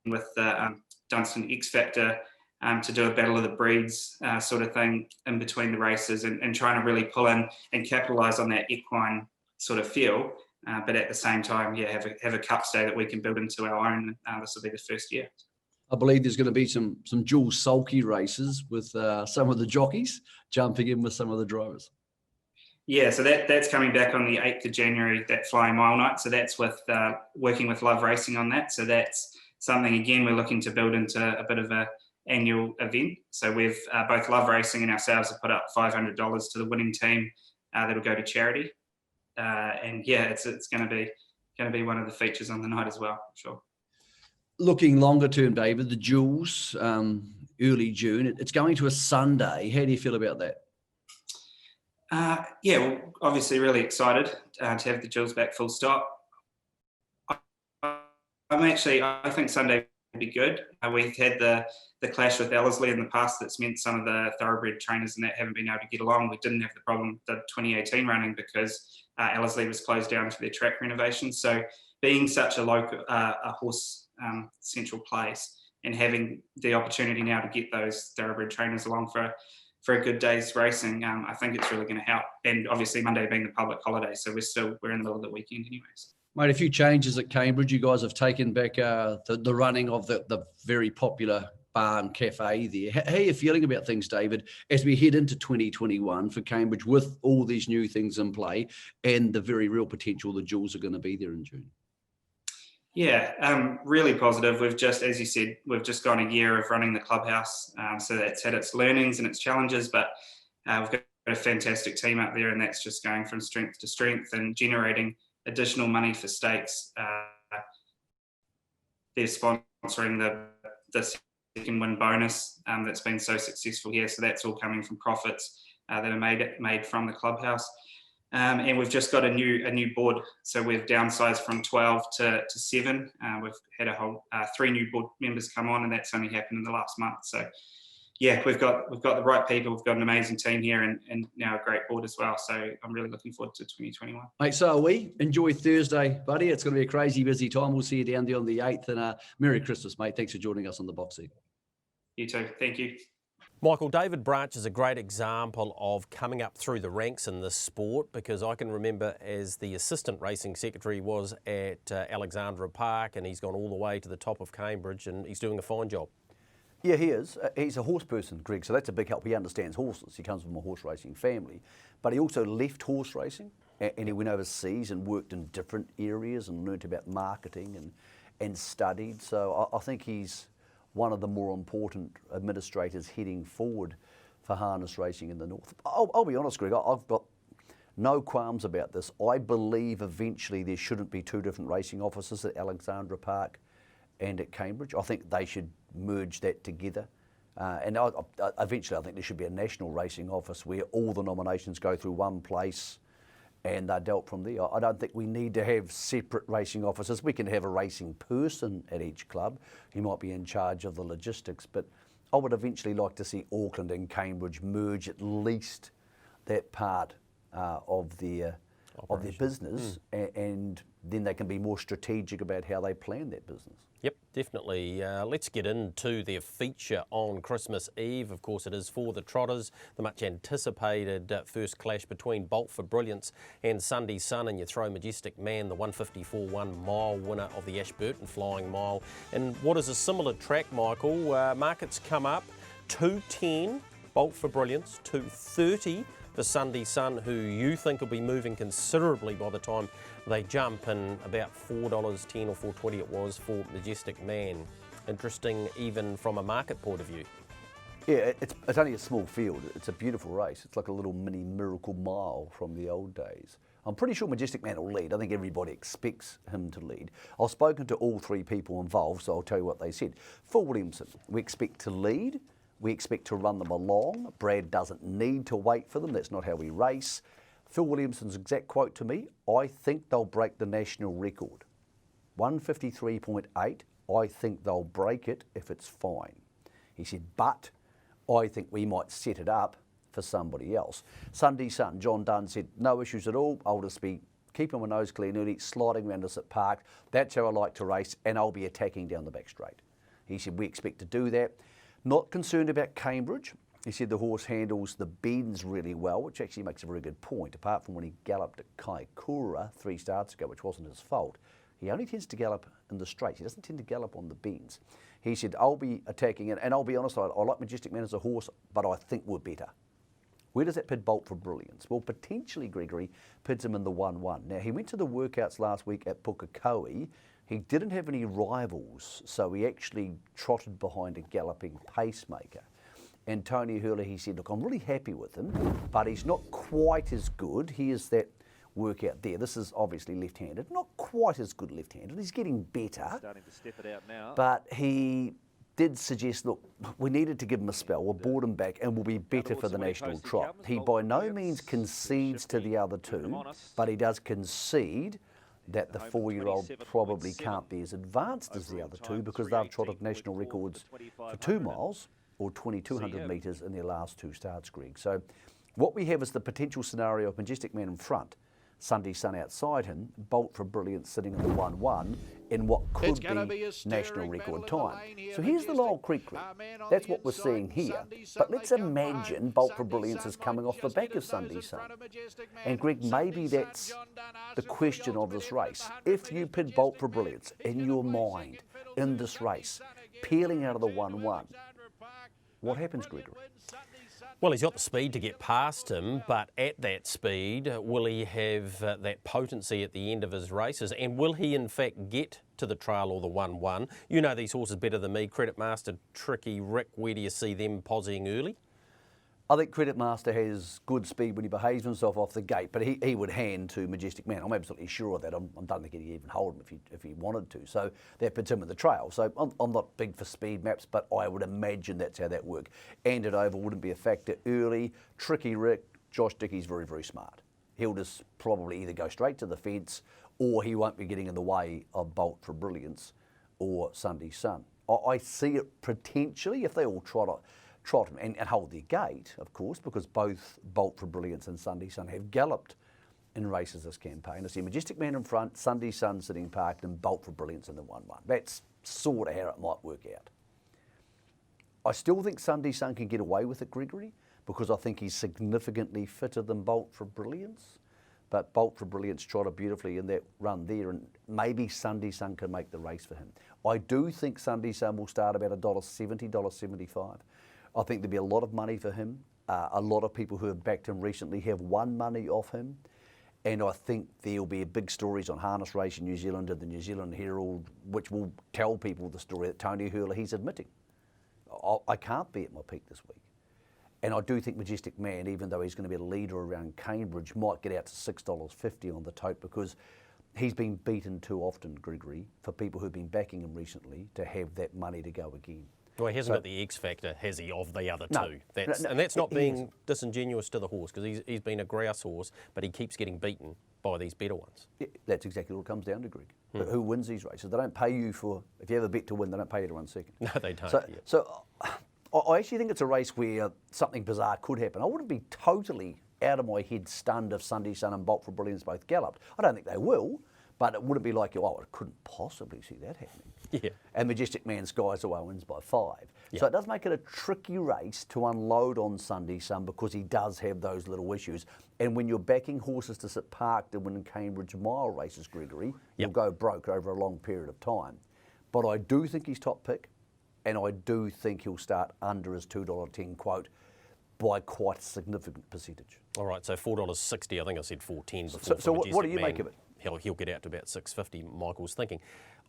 G: with the Dunstan X Factor to do a Battle of the Breeds sort of thing in between the races and trying to really pull in and capitalise on that equine sort of feel, but at the same time, have a Cups Day that we can build into our own. This will be the first year.
B: I believe there's going to be some dual sulky races with some of the jockeys jumping in with some of the drivers.
G: Yeah, so that's coming back on the 8th of January, that Flying Mile Night. So that's with working with Love Racing on that. So that's something, again, we're looking to build into a bit of a annual event. So we've both Love Racing and ourselves have put up $500 to the winning team that'll go to charity. And yeah, it's going to be one of the features on the night as well, sure. Looking
B: longer term, David, the Jewels, early June, it's going to a Sunday. How do you feel about that?
G: Yeah, well, obviously really excited to have the Jewels back full stop. I think Sunday would be good. We've had the clash with Ellerslie in the past that's meant some of the thoroughbred trainers and that haven't been able to get along. We didn't have the problem the 2018 running because Ellerslie was closed down for their track renovations. So being such a local, a horse central place and having the opportunity now to get those thoroughbred trainers along for a good day's racing, I think it's really going to help. And obviously Monday being the public holiday, so we're in the middle of the weekend anyways.
B: Mate, a few changes at Cambridge. You guys have taken back the running of the very popular barn cafe there. How are you feeling about things, David, as we head into 2021 for Cambridge with all these new things in play and the very real potential the Jewels are going to be there in June?
G: Yeah, really positive. We've just, as you said, we've just gone a year of running the clubhouse. So that's had its learnings and its challenges, but we've got a fantastic team up there and that's just going from strength to strength and generating additional money for stakes. They're sponsoring the second win bonus that's been so successful here. So that's all coming from profits that are made from the clubhouse. And we've just got a new board. So we've downsized from 12 to 7. We've had a whole 3 new board members come on, and that's only happened in the last month. So yeah, we've got the right people. We've got an amazing team here and now a great board as well. So I'm really looking forward to 2021.
B: Mate, so are we. Enjoy Thursday, buddy. It's going to be a crazy busy time. We'll see you down there on the 8th. And Merry Christmas, mate. Thanks for joining us on the box seat.
G: You too. Thank you.
A: Michael, David Branch is a great example of coming up through the ranks in this sport, because I can remember as the assistant racing secretary was at Alexandra Park, and he's gone all the way to the top of Cambridge and he's doing a fine job.
B: Yeah, he is. He's a horse person, Greg, so that's a big help. He understands horses. He comes from a horse racing family, but he also left horse racing and he went overseas and worked in different areas and learnt about marketing and studied. So I think he's one of the more important administrators heading forward for harness racing in the north. I'll be honest, Greg, I've got no qualms about this. I believe eventually there shouldn't be 2 different racing offices at Alexandra Park and at Cambridge. I think they should merge that together. And eventually I think there should be a national racing office where all the nominations go through one place and they're dealt from there. I don't think we need to have separate racing officers. We can have a racing person at each club. He might be in charge of the logistics, but I would eventually like to see Auckland and Cambridge merge at least that part of their business, and then they can be more strategic about how they plan that business.
A: Yep, definitely. Let's get into their feature on Christmas Eve. Of course, it is for the Trotters, the much anticipated first clash between Bolt for Brilliance and Sunday Sun, and you throw Majestic Man, the 154 1 mile winner of the Ashburton Flying Mile. And what is a similar track, Michael? Markets come up 210 Bolt for Brilliance, 230 for Sunday Sun, who you think will be moving considerably by the time they jump, and about $4.10 or $4.20 it was for Majestic Man. Interesting even from a market point of view.
B: Yeah, it's only a small field. It's a beautiful race. It's like a little mini Miracle Mile from the old days. I'm pretty sure Majestic Man will lead. I think everybody expects him to lead. I've spoken to all three people involved, so I'll tell you what they said. Phil Williamson, we expect to lead. We expect to run them along. Brad doesn't need to wait for them. That's not how we race. Phil Williamson's exact quote to me, I think they'll break the national record. 153.8, I think they'll break it if it's fine. He said, but I think we might set it up for somebody else. Sunday Sun, John Dunn said, no issues at all. I'll just be keeping my nose clean early, sliding around us at park. That's how I like to race, and I'll be attacking down the back straight. He said, we expect to do that. Not concerned about Cambridge. He said the horse handles the bends really well, which actually makes a very good point. Apart from when he galloped at Kaikoura 3 starts ago, which wasn't his fault, he only tends to gallop in the straights. He doesn't tend to gallop on the bends. He said, I'll be attacking it, and I'll be honest, I like Majestic Man as a horse, but I think we're better. Where does that pit Bolt for Brilliance? Well, potentially, Gregory, pits him in the 1-1. Now, he went to the workouts last week at Pukekohe. He didn't have any rivals, so he actually trotted behind a galloping pacemaker. And Tony Hurley, he said, look, I'm really happy with him, but he's not quite as good. Here's that workout there. This is obviously left-handed. Not quite as good left-handed. He's getting better.
H: Starting to step it out now.
B: But he did suggest, look, we needed to give him a spell. We'll board him back and we'll be better for the national trot. He by no means concedes to the other two, but he does concede that the 4-year-old probably can't be as advanced as the other two because they've trotted national records for 2 miles or 2,200 metres in their last 2 starts, Greg. So what we have is the potential scenario of Majestic Man in front, Sunday Sun outside him, Bolt for Brilliance sitting in the 1-1 in what could be national record time. So here's the Lyell Creek group. That's what we're seeing here. But let's imagine Bolt for Brilliance is coming off the back of Sunday Sun. And Greg, maybe that's the question of this race. If you put Bolt for Brilliance in your mind in this race, peeling out of the 1-1, what happens, Gregory?
A: Well, he's got the speed to get past him, but at that speed, will he have that potency at the end of his races? And will he, in fact, get to the trail or the 1-1? You know these horses better than me. Credit Master, Tricky Rick, where do you see them posing early?
B: I think Credit Master has good speed when he behaves himself off the gate, but he would hand to Majestic Man. I'm absolutely sure of that. I don't think he'd even hold him if he wanted to. So that puts him in the trail. So I'm not big for speed maps, but I would imagine that's how that works. And it over wouldn't be a factor early. Tricky Rick, Josh Dickey's very, very smart. He'll just probably either go straight to the fence or he won't be getting in the way of Bolt for Brilliance or Sunday Sun. I see it potentially if they all trot and hold their gate, of course, because both Bolt for Brilliance and Sunday Sun have galloped in races this campaign. I see Majestic Man in front, Sunday Sun sitting parked, and Bolt for Brilliance in the 1-1. That's sort of how it might work out. I still think Sunday Sun can get away with it, Gregory, because I think he's significantly fitter than Bolt for Brilliance. But Bolt for Brilliance trotted beautifully in that run there, and maybe Sunday Sun can make the race for him. I do think Sunday Sun will start about $1.70, $1.75. I think there'll be a lot of money for him. A lot of people who have backed him recently have won money off him. And I think there'll be big stories on Harness Race in New Zealand and the New Zealand Herald, which will tell people the story that Tony Hurley, he's admitting. I can't be at my peak this week. And I do think Majestic Man, even though he's going to be a leader around Cambridge, might get out to $6.50 on the tote because he's been beaten too often, Gregory, for people who've been backing him recently to have that money to go again.
A: Well, he hasn't got the X factor, has he, of the other
B: No.
A: two? That's,
B: No,
A: and that's not
B: he
A: being
B: hasn't.
A: disingenuous to the horse, because he's been a grouse horse, but he keeps getting beaten by these better ones.
B: Yeah, that's exactly what it comes down to, Greg. But who wins these races? They don't pay you for, if you have a bet to win, they don't pay you to run second.
A: No, they don't.
B: So,
A: yeah.
B: so I actually think it's a race where something bizarre could happen. I wouldn't be totally out of my head stunned if Sunday Sun and Bolt for Brilliance both galloped. I don't think they will, but it wouldn't be like, oh, I couldn't possibly see that happening.
A: Yeah.
B: And Majestic Man Skies Away wins by 5.
A: Yeah.
B: So it does make it a tricky race to unload on Sunday Sun because he does have those little issues. And when you're backing horses to sit parked and win Cambridge Mile races, Gregory, you'll go broke over a long period of time. But I do think he's top pick, and I do think he'll start under his $2.10 quote by quite a significant percentage.
A: All right, so $4.60. I think I said $4.10 before.
B: So
A: for
B: what do you
A: Majestic
B: make
A: Man.
B: of it?
A: He'll get out to about $6.50. Michael's thinking.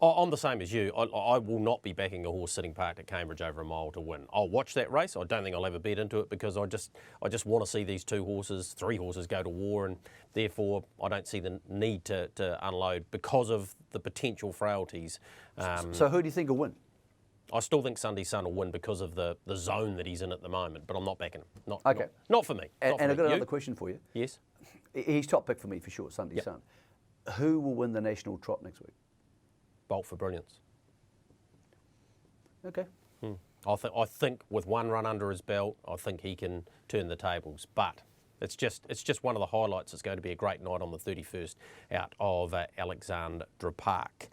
A: I'm the same as you. I will not be backing a horse sitting parked at Cambridge over a mile to win. I'll watch that race. I don't think I'll have a bet into it because I just want to see these three horses go to war, and therefore I don't see the need to unload because of the potential frailties.
B: So who do you think will win?
A: I still think Sunday Sun will win because of the zone that he's in at the moment, but I'm not backing him.
B: Okay.
A: Not for me.
B: And I've got another question for you.
A: Yes.
B: He's top pick for me for sure, Sunday Sun. Who will win the National Trot next week?
A: Bolt for Brilliance.
B: Okay.
A: I think with one run under his belt, I think he can turn the tables. But it's just one of the highlights. It's going to be a great night on the 31st out of Alexandra Park.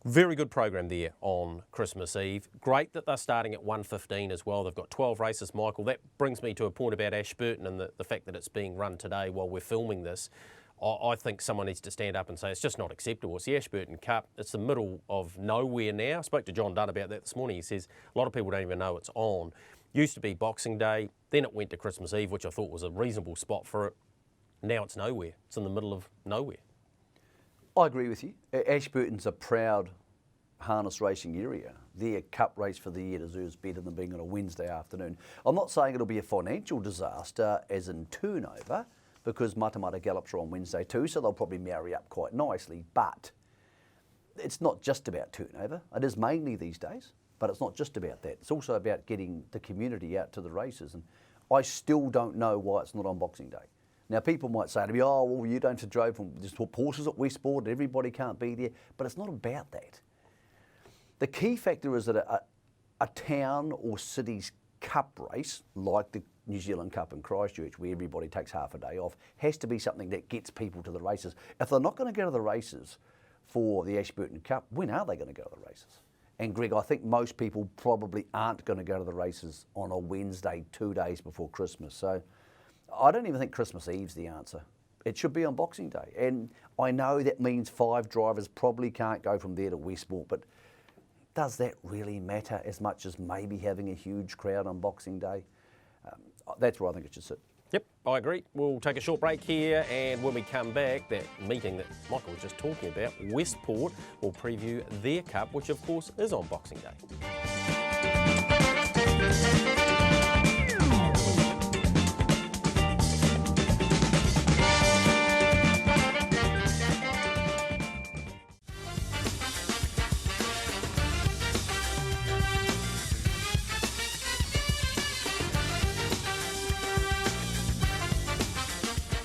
A: Very good program there on Christmas Eve. Great that they're starting at 1:15 as well. They've got 12 races, Michael. That brings me to a point about Ashburton and the fact that it's being run today while we're filming this. I think someone needs to stand up and say it's just not acceptable. It's the Ashburton Cup. It's the middle of nowhere now. I spoke to John Dunn about that this morning. He says a lot of people don't even know it's on. Used to be Boxing Day, then it went to Christmas Eve, which I thought was a reasonable spot for it. Now it's nowhere. It's in the middle of nowhere.
B: I agree with you. Ashburton's a proud harness racing area. Their cup race for the year deserves better than being on a Wednesday afternoon. I'm not saying it'll be a financial disaster as in turnover, because Matamata gallops are on Wednesday too, so they'll probably marry up quite nicely. But it's not just about turnover. It is mainly these days, but it's not just about that. It's also about getting the community out to the races. And I still don't know why it's not on Boxing Day. Now, people might say to me, oh, well, you don't drove from just horses at Westport, everybody can't be there. But it's not about that. The key factor is that a town or city's cup race, like the New Zealand Cup in Christchurch, where everybody takes half a day off, has to be something that gets people to the races. If they're not going to go to the races for the Ashburton Cup, when are they going to go to the races? And Greg, I think most people probably aren't going to go to the races on a Wednesday 2 days before Christmas. So I don't even think Christmas Eve's the answer. It should be on Boxing Day. And I know that means 5 drivers probably can't go from there to Westport, but does that really matter as much as maybe having a huge crowd on Boxing Day? That's where I think it should sit.
A: Yep, I agree. We'll take a short break here, and when we come back, that meeting that Michael was just talking about, Westport, will preview their cup, which of course is on Boxing Day.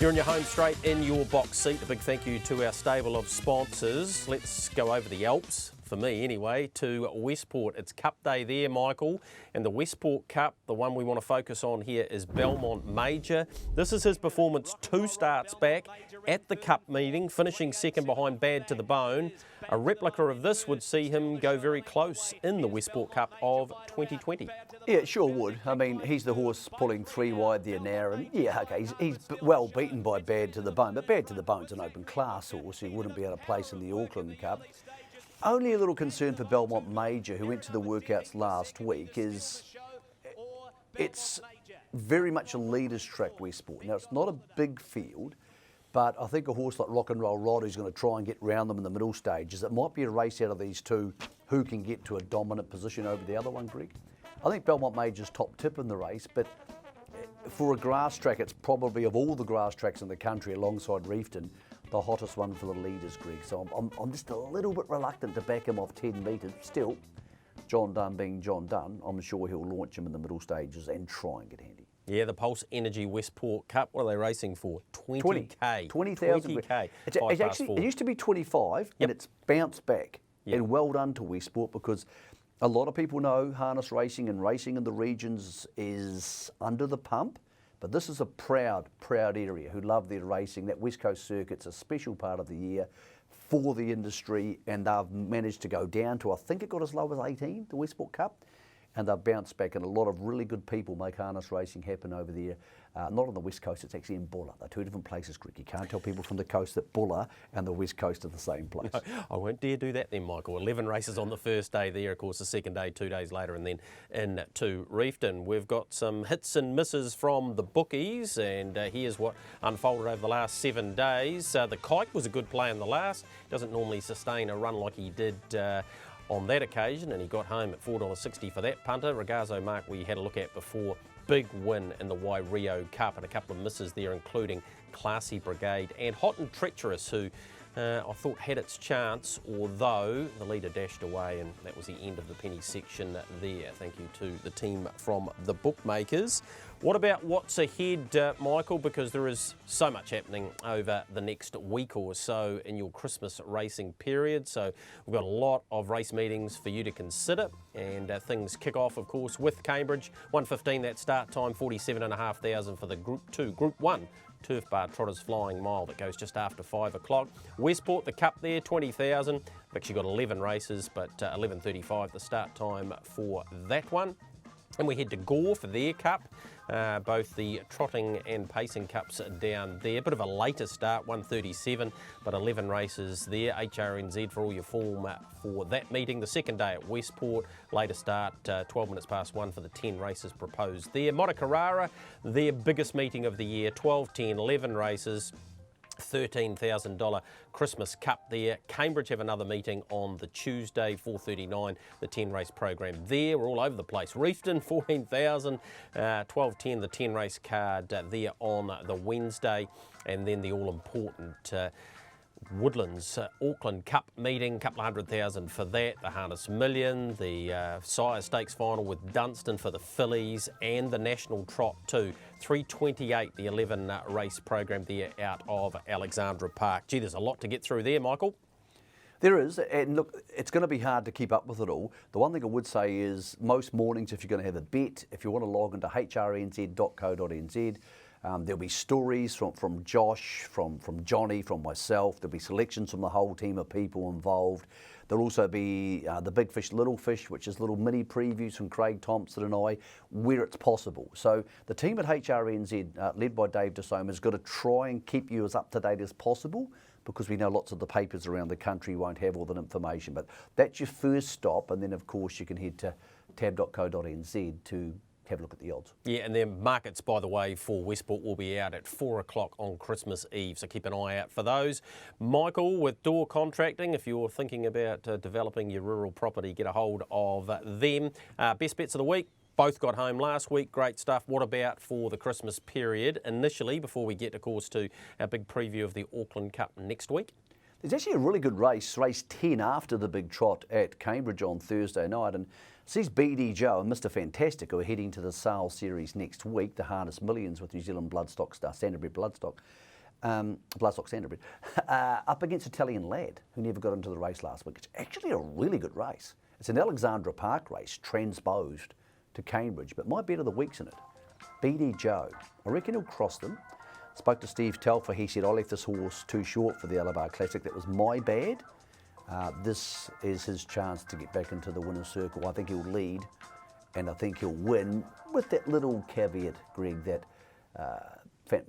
A: You're in your home straight, in your box seat. A big thank you to our stable of sponsors. Let's go over the Alps, for me anyway, to Westport. It's Cup Day there, Michael, and the Westport Cup, the one we want to focus on here is Belmont Major. This is his performance 2 starts back at the Cup meeting, finishing second behind Bad to the Bone. A replica of this would see him go very close in the Westport Cup of 2020.
B: Yeah, it sure would. I mean, he's the horse pulling 3 wide there now, and yeah, okay, he's well beaten by Bad to the Bone, but Bad to the Bone's an open class horse. He wouldn't be able to place in the Auckland Cup. Only a little concern for Belmont Major, who went to the workouts last week, is it's very much a leader's track, Westport. Now, it's not a big field, but I think a horse like Rock and Roll Rod, who's going to try and get round them in the middle stages, it might be a race out of these two who can get to a dominant position over the other one, Greg. I think Belmont Major's top tip in the race, but for a grass track, it's probably, of all the grass tracks in the country alongside Reefton, the hottest one for the leaders, Greg. So I'm just a little bit reluctant to back him off 10 metres. Still, John Dunn being John Dunn, I'm sure he'll launch him in the middle stages and try and get handy.
A: Yeah, the Pulse Energy Westport Cup. What are they racing for? 20k.
B: 20,000.
A: 20k.
B: It's actually, it used to be 25, and it's bounced back.
A: Yep.
B: And well done to Westport, because a lot of people know harness racing and racing in the regions is under the pump. But this is a proud area who love their racing. That West Coast circuit's a special part of the year for the industry, and they've managed to go down to, I think it got as low as 18, the Westport Cup. And they've bounced back, and a lot of really good people make harness racing happen over there. Not on the West Coast, it's actually in Bulla. They're two different places, Greg. You can't tell people from the coast that Bulla and the West Coast are the same place.
A: No, I won't dare do that then, Michael. 11 races on the first day there, of course, the second day, 2 days later, and then into Reefton. We've got some hits and misses from the bookies, and here's what unfolded over the last 7 days. The Kike was a good play in the last. Doesn't normally sustain a run like he did on that occasion, and he got home at $4.60 for that punter. Ragazzo Mark we had a look at before, big win in the Rio Cup, and a couple of misses there, including Classy Brigade and Hot and Treacherous, who I thought had its chance, although the leader dashed away, and that was the end of the penny section there. Thank you to the team from the bookmakers. What about what's ahead, Michael? Because there is so much happening over the next week or so in your Christmas racing period. So we've got a lot of race meetings for you to consider, and things kick off, of course, with Cambridge. 1:15 that start time, 47,500 for the Group 2. Group 1, Turf Bar Trotters Flying Mile, that goes just after 5 o'clock. Westport, the Cup there, 20,000. We've actually got 11 races, but 11:35 the start time for that one. And we head to Gore for their Cup. Both the trotting and pacing cups are down there. Bit of a later start, 1:37, but 11 races there. HRNZ for all your form for that meeting. The second day at Westport, later start, 12 minutes past 1 for the 10 races proposed there. Motukarara, their biggest meeting of the year, 12, 10, 11 races. $13,000 Christmas Cup there. Cambridge have another meeting on the Tuesday, 4:39, the 10 race program there. We're all over the place. Reefton, 14,000, 12:10, the 10 race card there on the Wednesday, and then the all important Woodlands Auckland Cup meeting, couple of 100,000 for that. The Harness Million, the Sire Stakes final with Dunstan for the fillies, and the National Trot too. 3:28, the 11 race program there out of Alexandra Park. Gee, there's a lot to get through there, Michael.
B: There is, and look, it's going to be hard to keep up with it all. The one thing I would say is most mornings, if you're going to have a bet, if you want to log into hrnz.co.nz, there'll be stories from Josh, from Johnny, from myself. There'll be selections from the whole team of people involved. There'll also be the Big Fish, Little Fish, which is little mini previews from Craig Thompson and I, where it's possible. So the team at HRNZ, led by Dave DeSoma, has got to try and keep you as up to date as possible, because we know lots of the papers around the country won't have all that information. But that's your first stop, and then of course you can head to tab.co.nz to have a look at the odds. Yeah, and their markets, by the way, for Westport will be out at 4 o'clock on Christmas Eve, so keep an eye out for those. Michael, with Door Contracting, if you're thinking about developing your rural property, get a hold of them. Best bets of the week, both got home last week, great stuff. What about for the Christmas period initially, before we get, of course, to our big preview of the Auckland Cup next week? There's actually a really good race 10 after the big trot at Cambridge on Thursday night, and sees BD Joe and Mr Fantastic, who are heading to the Sale Series next week, the Harness Millions with New Zealand Bloodstock star, Standardbred Bloodstock Standardbred, up against Italian Lad, who never got into the race last week. It's actually a really good race. It's an Alexandra Park race, transposed to Cambridge, but my bet of the week's in it. BD Joe. I reckon he'll cross them. Spoke to Steve Telfer, he said, I left this horse too short for the Alabar Classic. That was my bad. This is his chance to get back into the winner's circle. I think he'll lead, and I think he'll win, with that little caveat, Greg, that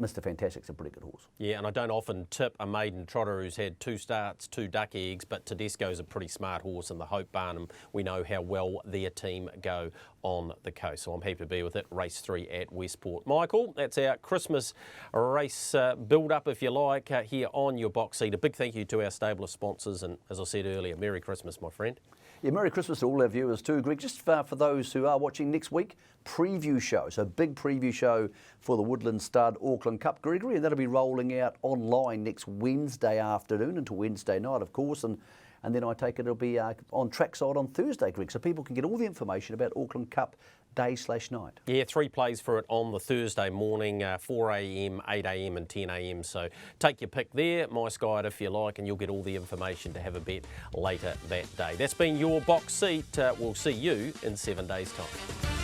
B: Mr Fantastic's a pretty good horse. Yeah, and I don't often tip a maiden trotter who's had 2 starts, 2 duck eggs, but Tedesco's a pretty smart horse in the Hope Barn, and we know how well their team go on the coast. So I'm happy to be with it. Race 3 at Westport. Michael, that's our Christmas race build-up, if you like, here on your box seat. A big thank you to our stable sponsors, and as I said earlier, Merry Christmas, my friend. Yeah, Merry Christmas to all our viewers too, Greg. Just for those who are watching next week, preview show. So big preview show for the Woodland Stud Auckland Cup, Gregory, and that'll be rolling out online next Wednesday afternoon into Wednesday night, of course. And and then I take it it'll be on trackside on Thursday, Greg, so people can get all the information about Auckland Cup day/night.
A: Yeah, 3 plays for it on the Thursday morning, 4 a.m, 8 a.m, and 10 a.m. So take your pick there, My Sky if you like, and you'll get all the information to have a bet later that day. That's been your box seat. We'll see you in 7 days' time.